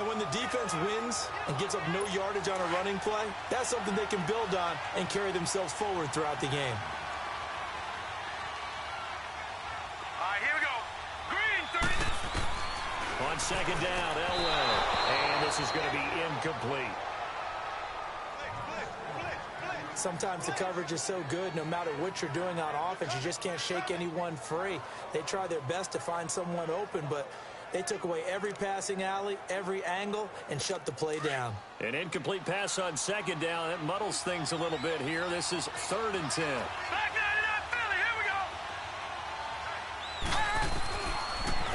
And when the defense wins and gives up no yardage on a running play, that's something they can build on and carry themselves forward throughout the game. All right, here we go. Green, 30. On second down, Elway. And this is going to be incomplete. Sometimes the coverage is so good, no matter what you're doing on offense, you just can't shake anyone free. They try their best to find someone open, but they took away every passing alley, every angle, and shut the play down. An incomplete pass on second down. That muddles things a little bit here. This is 3rd and 10. Back 99 Philly, here we go.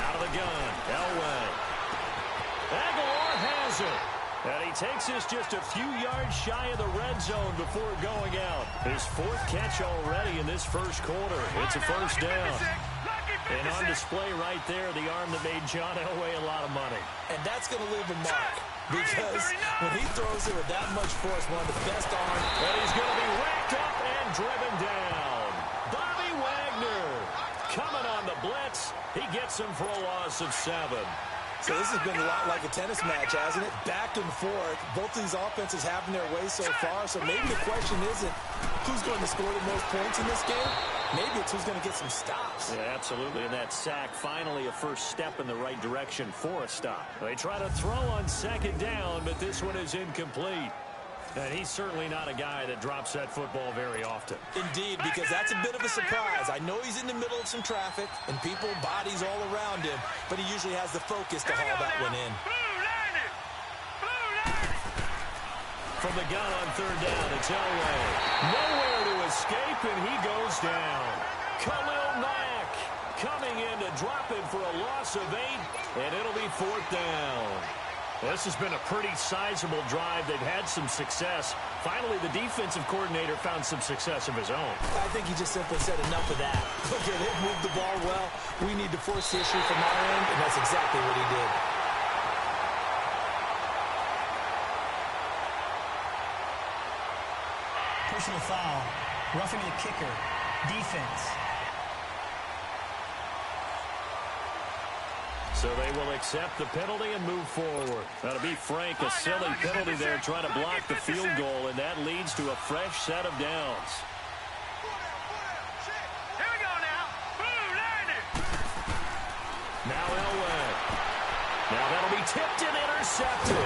Out of the gun, Elway. Aguilar has it. And he takes this just a few yards shy of the red zone before going out. His 4th catch already in this first quarter. It's a first down. And on display right there, the arm that made John Elway a lot of money. And that's going to leave a mark because when he throws it with that much force, one of the best arms. And he's going to be racked up and driven down. Bobby Wagner coming on the blitz. He gets him for a loss of 7. So this has been a lot like a tennis match, hasn't it? Back and forth. Both of these offenses having their way so far. So maybe the question isn't who's going to score the most points in this game. Maybe it's who's going to get some stops. Yeah, absolutely. And that sack, finally a first step in the right direction for a stop. They try to throw on second down, but this one is incomplete. And he's certainly not a guy that drops that football very often. Indeed, because that's a bit of a surprise. I know he's in the middle of some traffic and people, bodies all around him, but he usually has the focus to haul that one in. From the gun on 3rd down, it's Elway. Nowhere to escape, and he goes down. Khalil Mack coming in to drop it for a loss of 8, and it'll be 4th down. This has been a pretty sizable drive. They've had some success. Finally, the defensive coordinator found some success of his own. I think he just simply said enough of that. Okay, they've moved the ball well. We need to force the issue from our end, and that's exactly what he did. Personal foul. Roughing the kicker. Defense. So they will accept the penalty and move forward. That'll be Frank, a silly penalty there trying to block the field goal, and that leads to a fresh set of downs. Here we go now. Boom, landed. Now Elway. Now that'll be tipped and intercepted.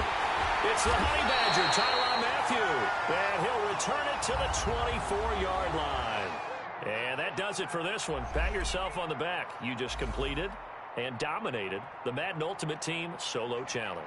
It's the Honey Badger, Tyrann Mathieu, and he'll return it to the 24-yard line. And that does it for this one. Pat yourself on the back. You just completed and dominated the Madden Ultimate Team Solo Challenge.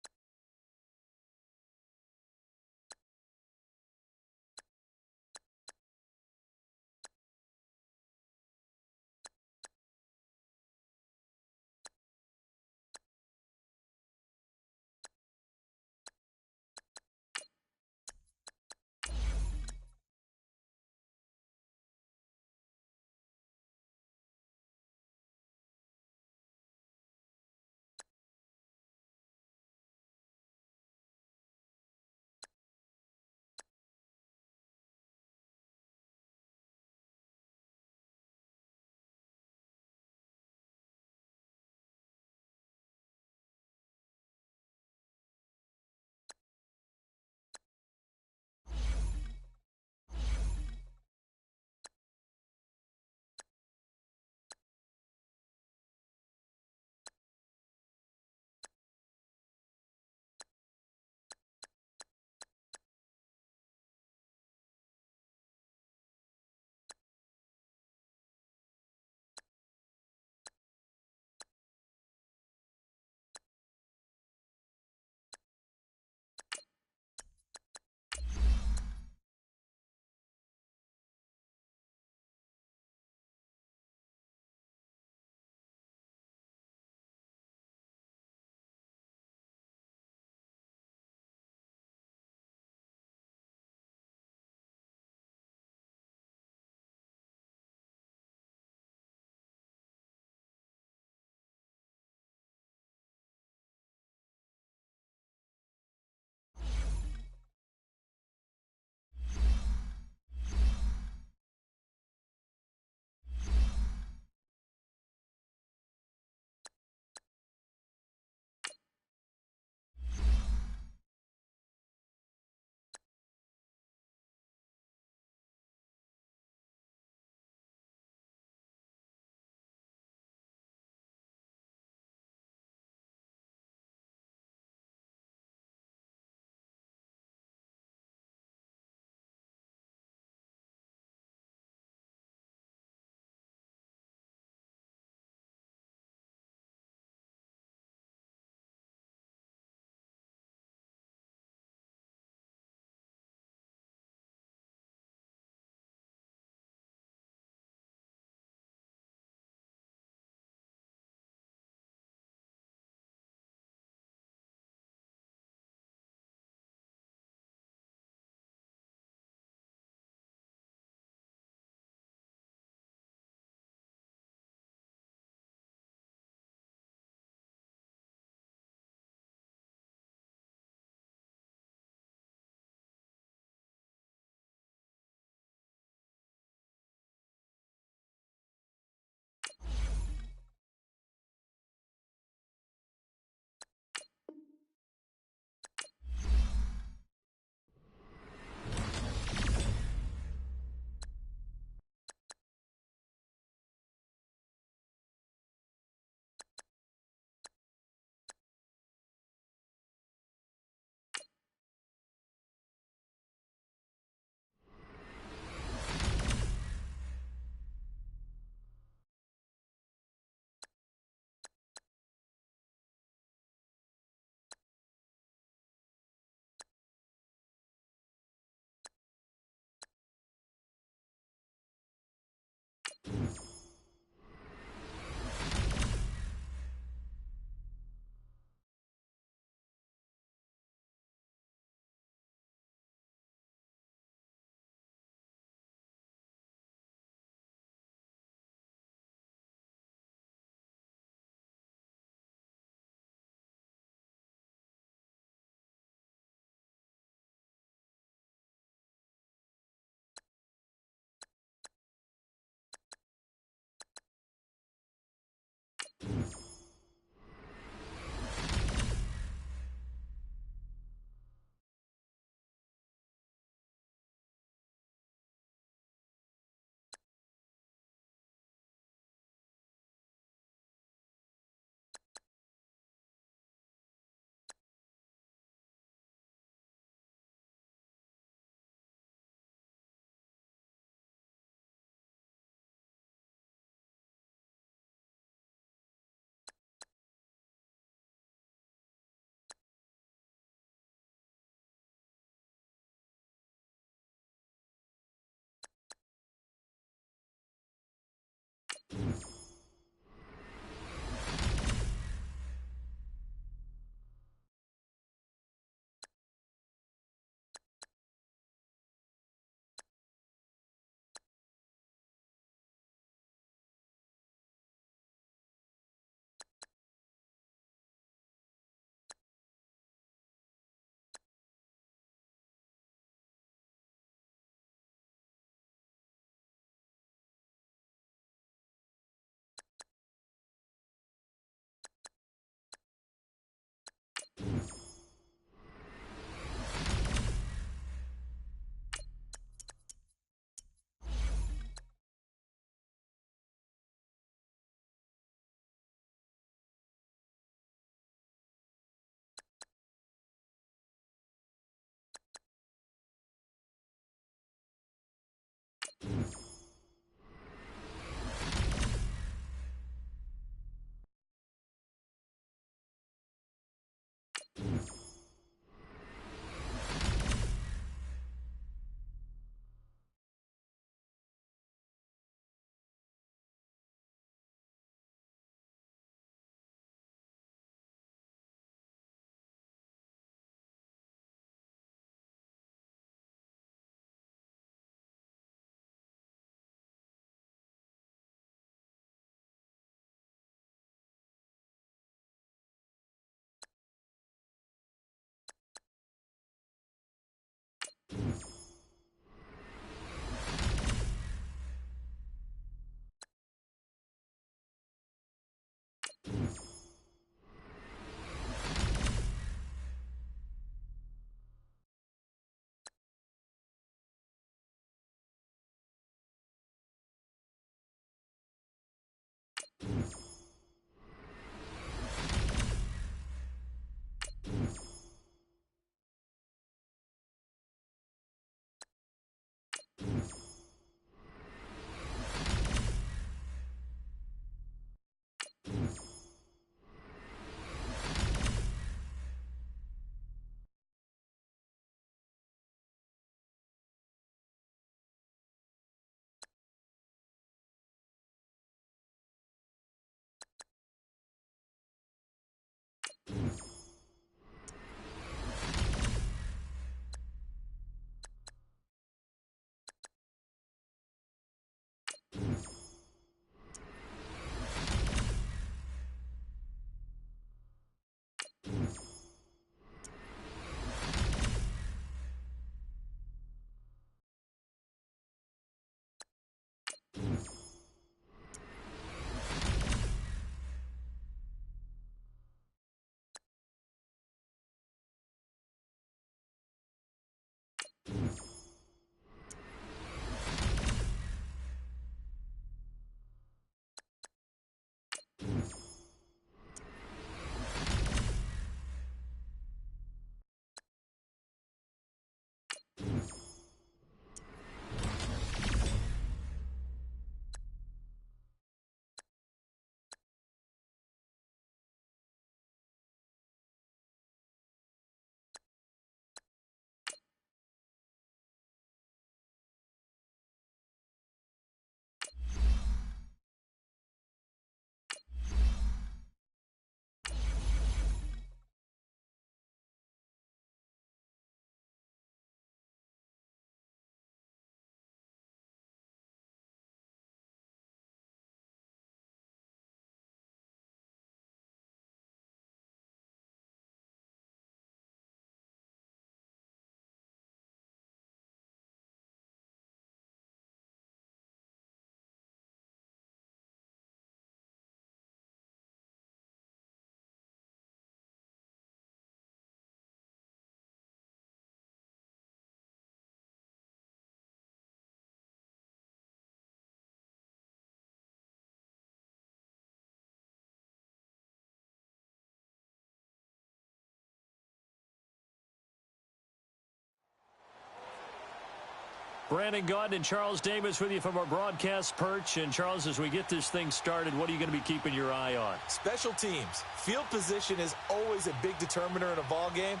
Brandon Gaudin and Charles Davis with you from our broadcast perch. And, Charles, as we get this thing started, what are you going to be keeping your eye on? Special teams. Field position is always a big determiner in a ball game.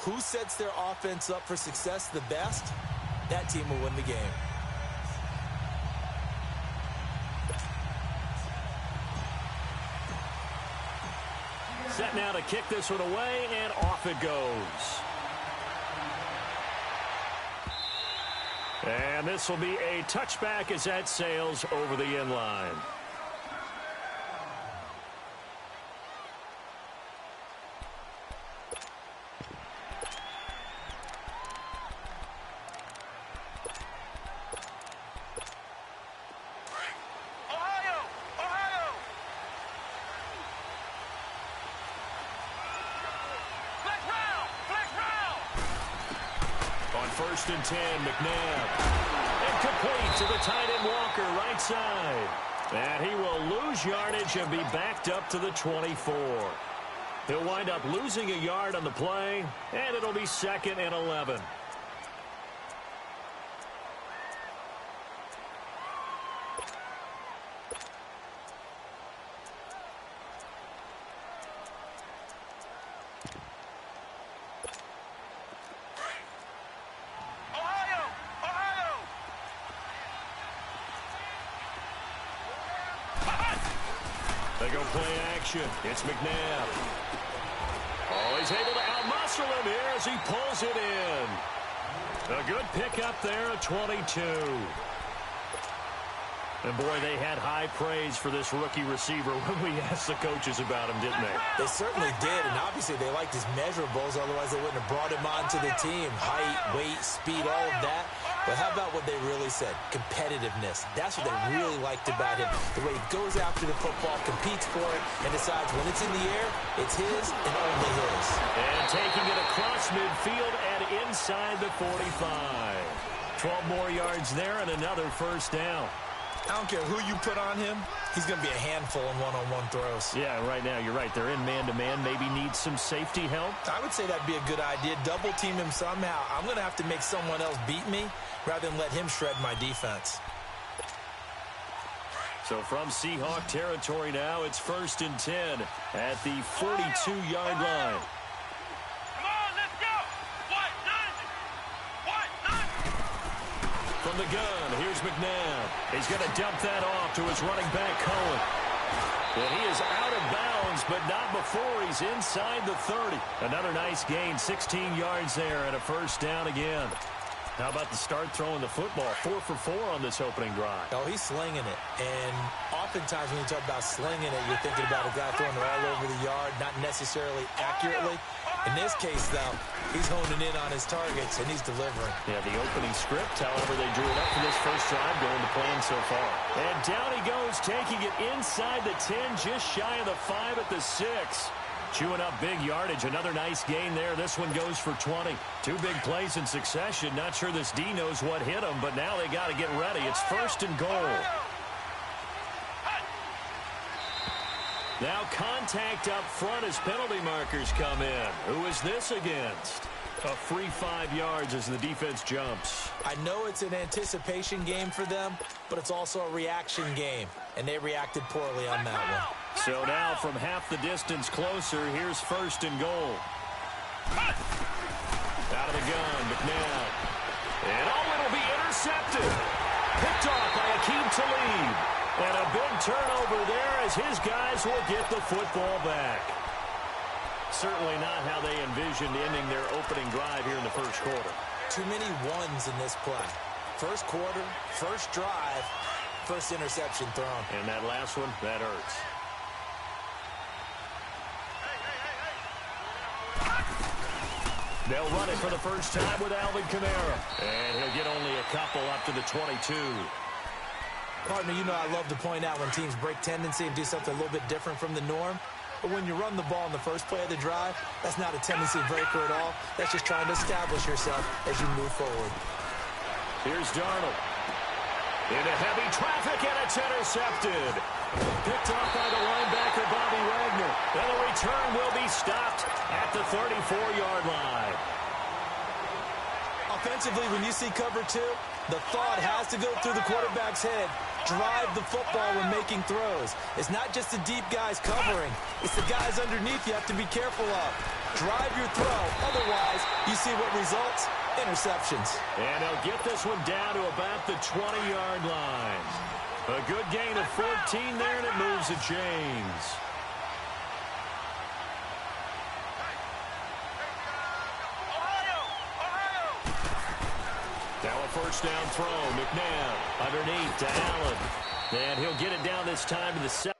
Who sets their offense up for success the best, that team will win the game. Set now to kick this one away, and off it goes. And this will be a touchback as that sails over the end line. First and 10, McNabb. Incomplete to the tight end Walker, right side. And he will lose yardage and be backed up to the 24. He'll wind up losing a yard on the play, and it'll be 2nd and 11. They go play action. It's McNabb. Oh, he's able to outmuscle him here as he pulls it in. A good pickup there at 22. And, boy, they had high praise for this rookie receiver when we asked the coaches about him, didn't they? They certainly did, and obviously they liked his measurables. Otherwise, they wouldn't have brought him onto the team. Height, weight, speed, all of that. But how about what they really said? Competitiveness. That's what they really liked about him. The way he goes after the football, competes for it, and decides when it's in the air, it's his and only his. And taking it across midfield and inside the 45. 12 more yards there and another first down. I don't care who you put on him. He's going to be a handful in one-on-one throws. Yeah, right now, you're right. They're in man-to-man. Maybe needs some safety help. I would say that'd be a good idea. Double team him somehow. I'm going to have to make someone else beat me rather than let him shred my defense. So from Seahawk territory now, it's 1st and 10 at the 42-yard line. From the gun, here's McNabb. He's going to dump that off to his running back, Cohen. And he is out of bounds, but not before he's inside the 30. Another nice gain, 16 yards there and a first down again. How about the start throwing the football? 4 for 4 on this opening drive. Oh, he's slinging it. And oftentimes when you talk about slinging it, you're thinking about a guy throwing it all over the yard, not necessarily accurately. In this case, though, he's honing in on his targets, and he's delivering. Yeah, the opening script, however, they drew it up for this first drive, going to plan so far. And down he goes, taking it inside the 10, just shy of the 5 at the 6. Chewing up big yardage. Another nice gain there. This one goes for 20. 2 big plays in succession. Not sure this D knows what hit him, but now they got to get ready. It's 1st and goal. Now contact up front as penalty markers come in. Who is this against? A free 5 yards as the defense jumps. I know it's an anticipation game for them, but it's also a reaction game, and they reacted poorly on that one. So now from half the distance closer, here's 1st and goal. Out of the gun, McNabb. And it'll be intercepted. Picked off by Akeem Talib. And a big turnover there as his guys will get the football back. Certainly not how they envisioned ending their opening drive here in the first quarter. Too many ones in this play. First quarter, first drive, first interception thrown. And that last one, that hurts. They'll run it for the first time with Alvin Kamara. And he'll get only a couple up to the 22. Partner, you know I love to point out when teams break tendency and do something a little bit different from the norm. But when you run the ball in the first play of the drive, that's not a tendency breaker at all. That's just trying to establish yourself as you move forward. Here's Darnold. Into heavy traffic, and it's intercepted. Picked off by the linebacker, Bobby Wagner. And the return will be stopped at the 34-yard line. Offensively, when you see cover 2, The thought has to go through the quarterback's head. Drive the football when making throws. It's not just the deep guys covering. It's the guys underneath you have to be careful of. Drive your throw. Otherwise, you see what results? Interceptions. And he'll get this one down to about the 20-yard line. A good gain of 14 there, and it moves the chains. Now a first down throw. McNabb underneath to Allen. And he'll get it down this time to the 7.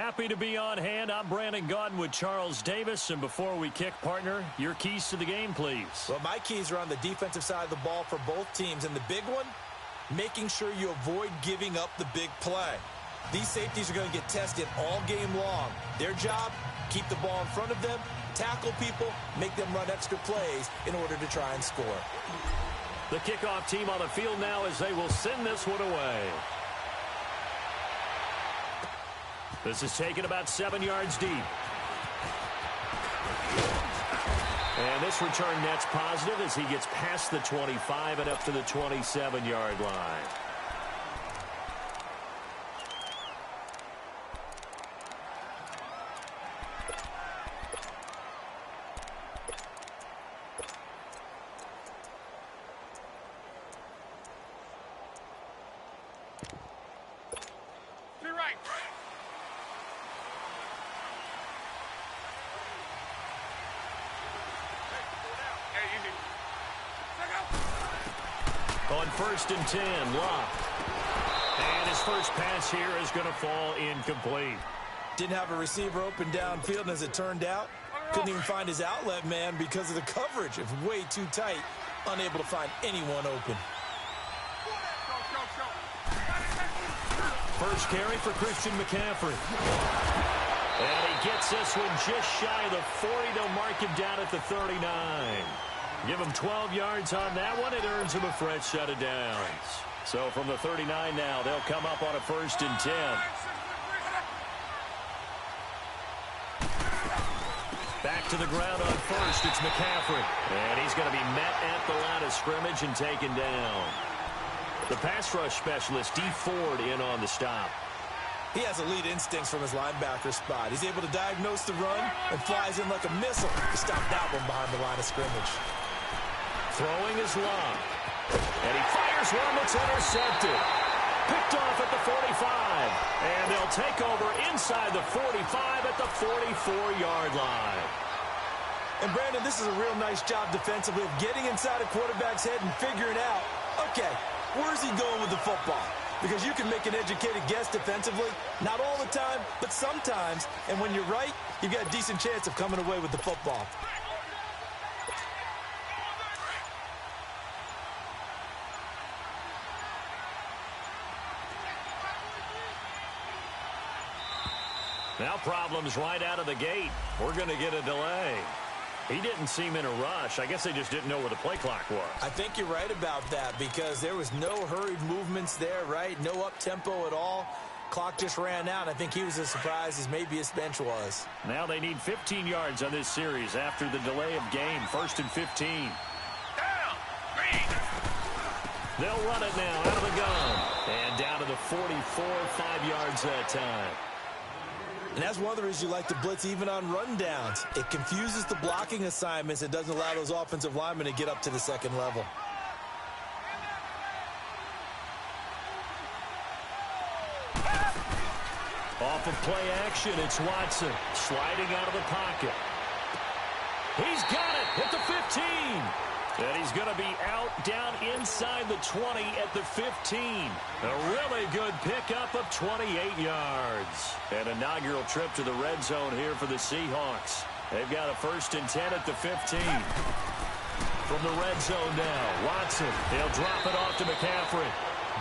Happy to be on hand. I'm Brandon Gaudin with Charles Davis. And before we kick, partner, your keys to the game, please. Well, my keys are on the defensive side of the ball for both teams. And the big one, making sure you avoid giving up the big play. These safeties are going to get tested all game long. Their job, keep the ball in front of them, tackle people, make them run extra plays in order to try and score. The kickoff team on the field now as they will send this one away. This is taken about 7 yards deep. And this return net's positive as he gets past the 25 and up to the 27-yard line. On 1st and 10, Locke. And his first pass here is going to fall incomplete. Didn't have a receiver open downfield, and as it turned out, couldn't even find his outlet man because of the coverage. It was way too tight, unable to find anyone open. First carry for Christian McCaffrey. And he gets this one just shy of the 40. They'll mark him down at the 39. Give him 12 yards on that one. It earns him a fresh set of downs. So from the 39 now, they'll come up on a 1st and 10. Back to the ground on 1st. It's McCaffrey. And he's going to be met at the line of scrimmage and taken down. The pass rush specialist, D. Ford, in on the stop. He has elite instincts from his linebacker spot. He's able to diagnose the run and flies in like a missile to stop that one behind the line of scrimmage. Throwing is Locke. And he fires one that's intercepted. Picked off at the 45. And they'll take over inside the 45 at the 44-yard line. And, Brandon, this is a real nice job defensively of getting inside a quarterback's head and figuring out, okay, where's he going with the football? Because you can make an educated guess defensively. Not all the time, but sometimes. And when you're right, you've got a decent chance of coming away with the football. Now problems right out of the gate. We're going to get a delay. He didn't seem in a rush. I guess they just didn't know where the play clock was. I think you're right about that because there was no hurried movements there, right? No up-tempo at all. Clock just ran out. I think he was as surprised as maybe his bench was. Now they need 15 yards on this series after the delay of game. 1st and 15. Down. Green. They'll run it now out of the gun. And down to the 44, 5 yards that time. And that's one of the reasons you like to blitz even on rundowns. It confuses the blocking assignments. It doesn't allow those offensive linemen to get up to the second level. Off of play action, it's Watson sliding out of the pocket. He's got it at the 15. And he's going to be out down inside the 20 at the 15. A really good pickup of 28 yards. An inaugural trip to the red zone here for the Seahawks. They've got a 1st and 10 at the 15. From the red zone now, Watson. He'll drop it off to McCaffrey.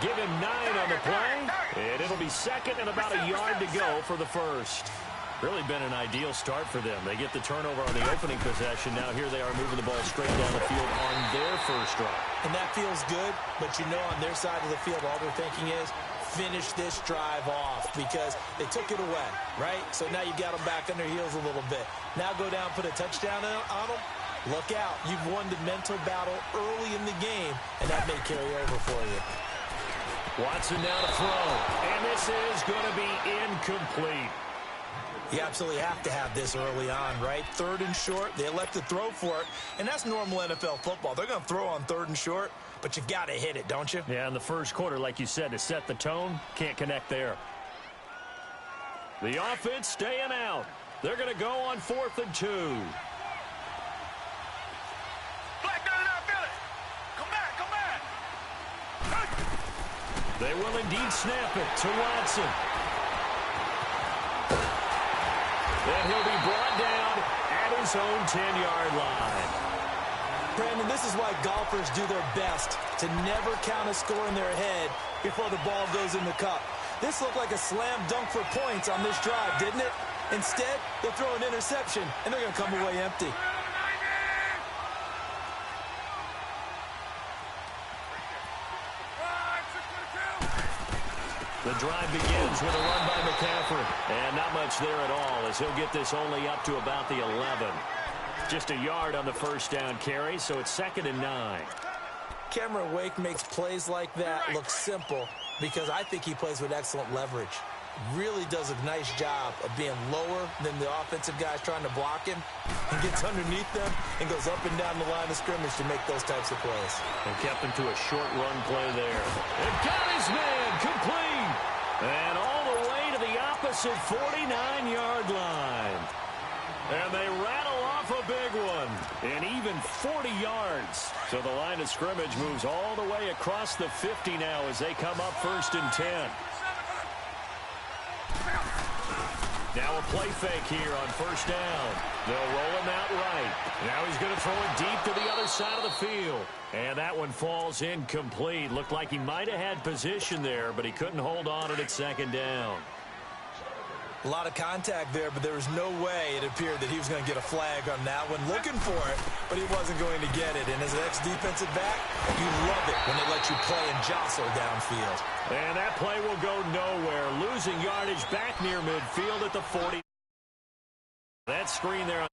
Give him 9 on the play. And it'll be 2nd and about a yard to go for the 1st. Really been an ideal start for them. They get the turnover on the opening possession. Now here they are moving the ball straight down the field on their first drive. And that feels good, but you know on their side of the field, all they're thinking is finish this drive off because they took it away, right? So now you've got them back on their heels a little bit. Now go down, put a touchdown on them. Look out. You've won the mental battle early in the game, and that may carry over for you. Watson now to throw. And this is going to be incomplete. You absolutely have to have this early on, right? 3rd and short, they elect to throw for it, and that's normal NFL football. They're going to throw on 3rd and short, but you got to hit it, don't you? Yeah, in the first quarter, like you said, to set the tone, can't connect there. The offense staying out. They're going to go on 4th and 2. Black got it out, Billy. Come back, come back. They will indeed snap it to Watson. And he'll be brought down at his own 10-yard line. Brandon, this is why golfers do their best to never count a score in their head before the ball goes in the cup. This looked like a slam dunk for points on this drive, didn't it? Instead, they'll throw an interception, and they're going to come away empty. The drive begins with a run by McCaffrey. And not much there at all, as he'll get this only up to about the 11. Just a yard on the first down carry, so it's 2nd and 9. Cameron Wake makes plays like that look simple because I think he plays with excellent leverage. Really does a nice job of being lower than the offensive guys trying to block him and gets underneath them and goes up and down the line of scrimmage to make those types of plays. And kept him to a short run play there. And got his man complete. And all the way to the opposite 49-yard line. And they rattle off a big one. And even 40 yards. So the line of scrimmage moves all the way across the 50 now as they come up 1st and 10. Now a play fake here on 1st down. They'll roll him out right. Now he's going to throw it deep to the other side of the field. And that one falls incomplete. Looked like he might have had position there, but he couldn't hold on it at 2nd down. A lot of contact there, but there was no way it appeared that he was going to get a flag on that one. Looking for it, but he wasn't going to get it. And as an ex-defensive back, you love it when they let you play and jostle downfield. And that play will go nowhere. Losing yardage back near midfield at the 40. That screen there.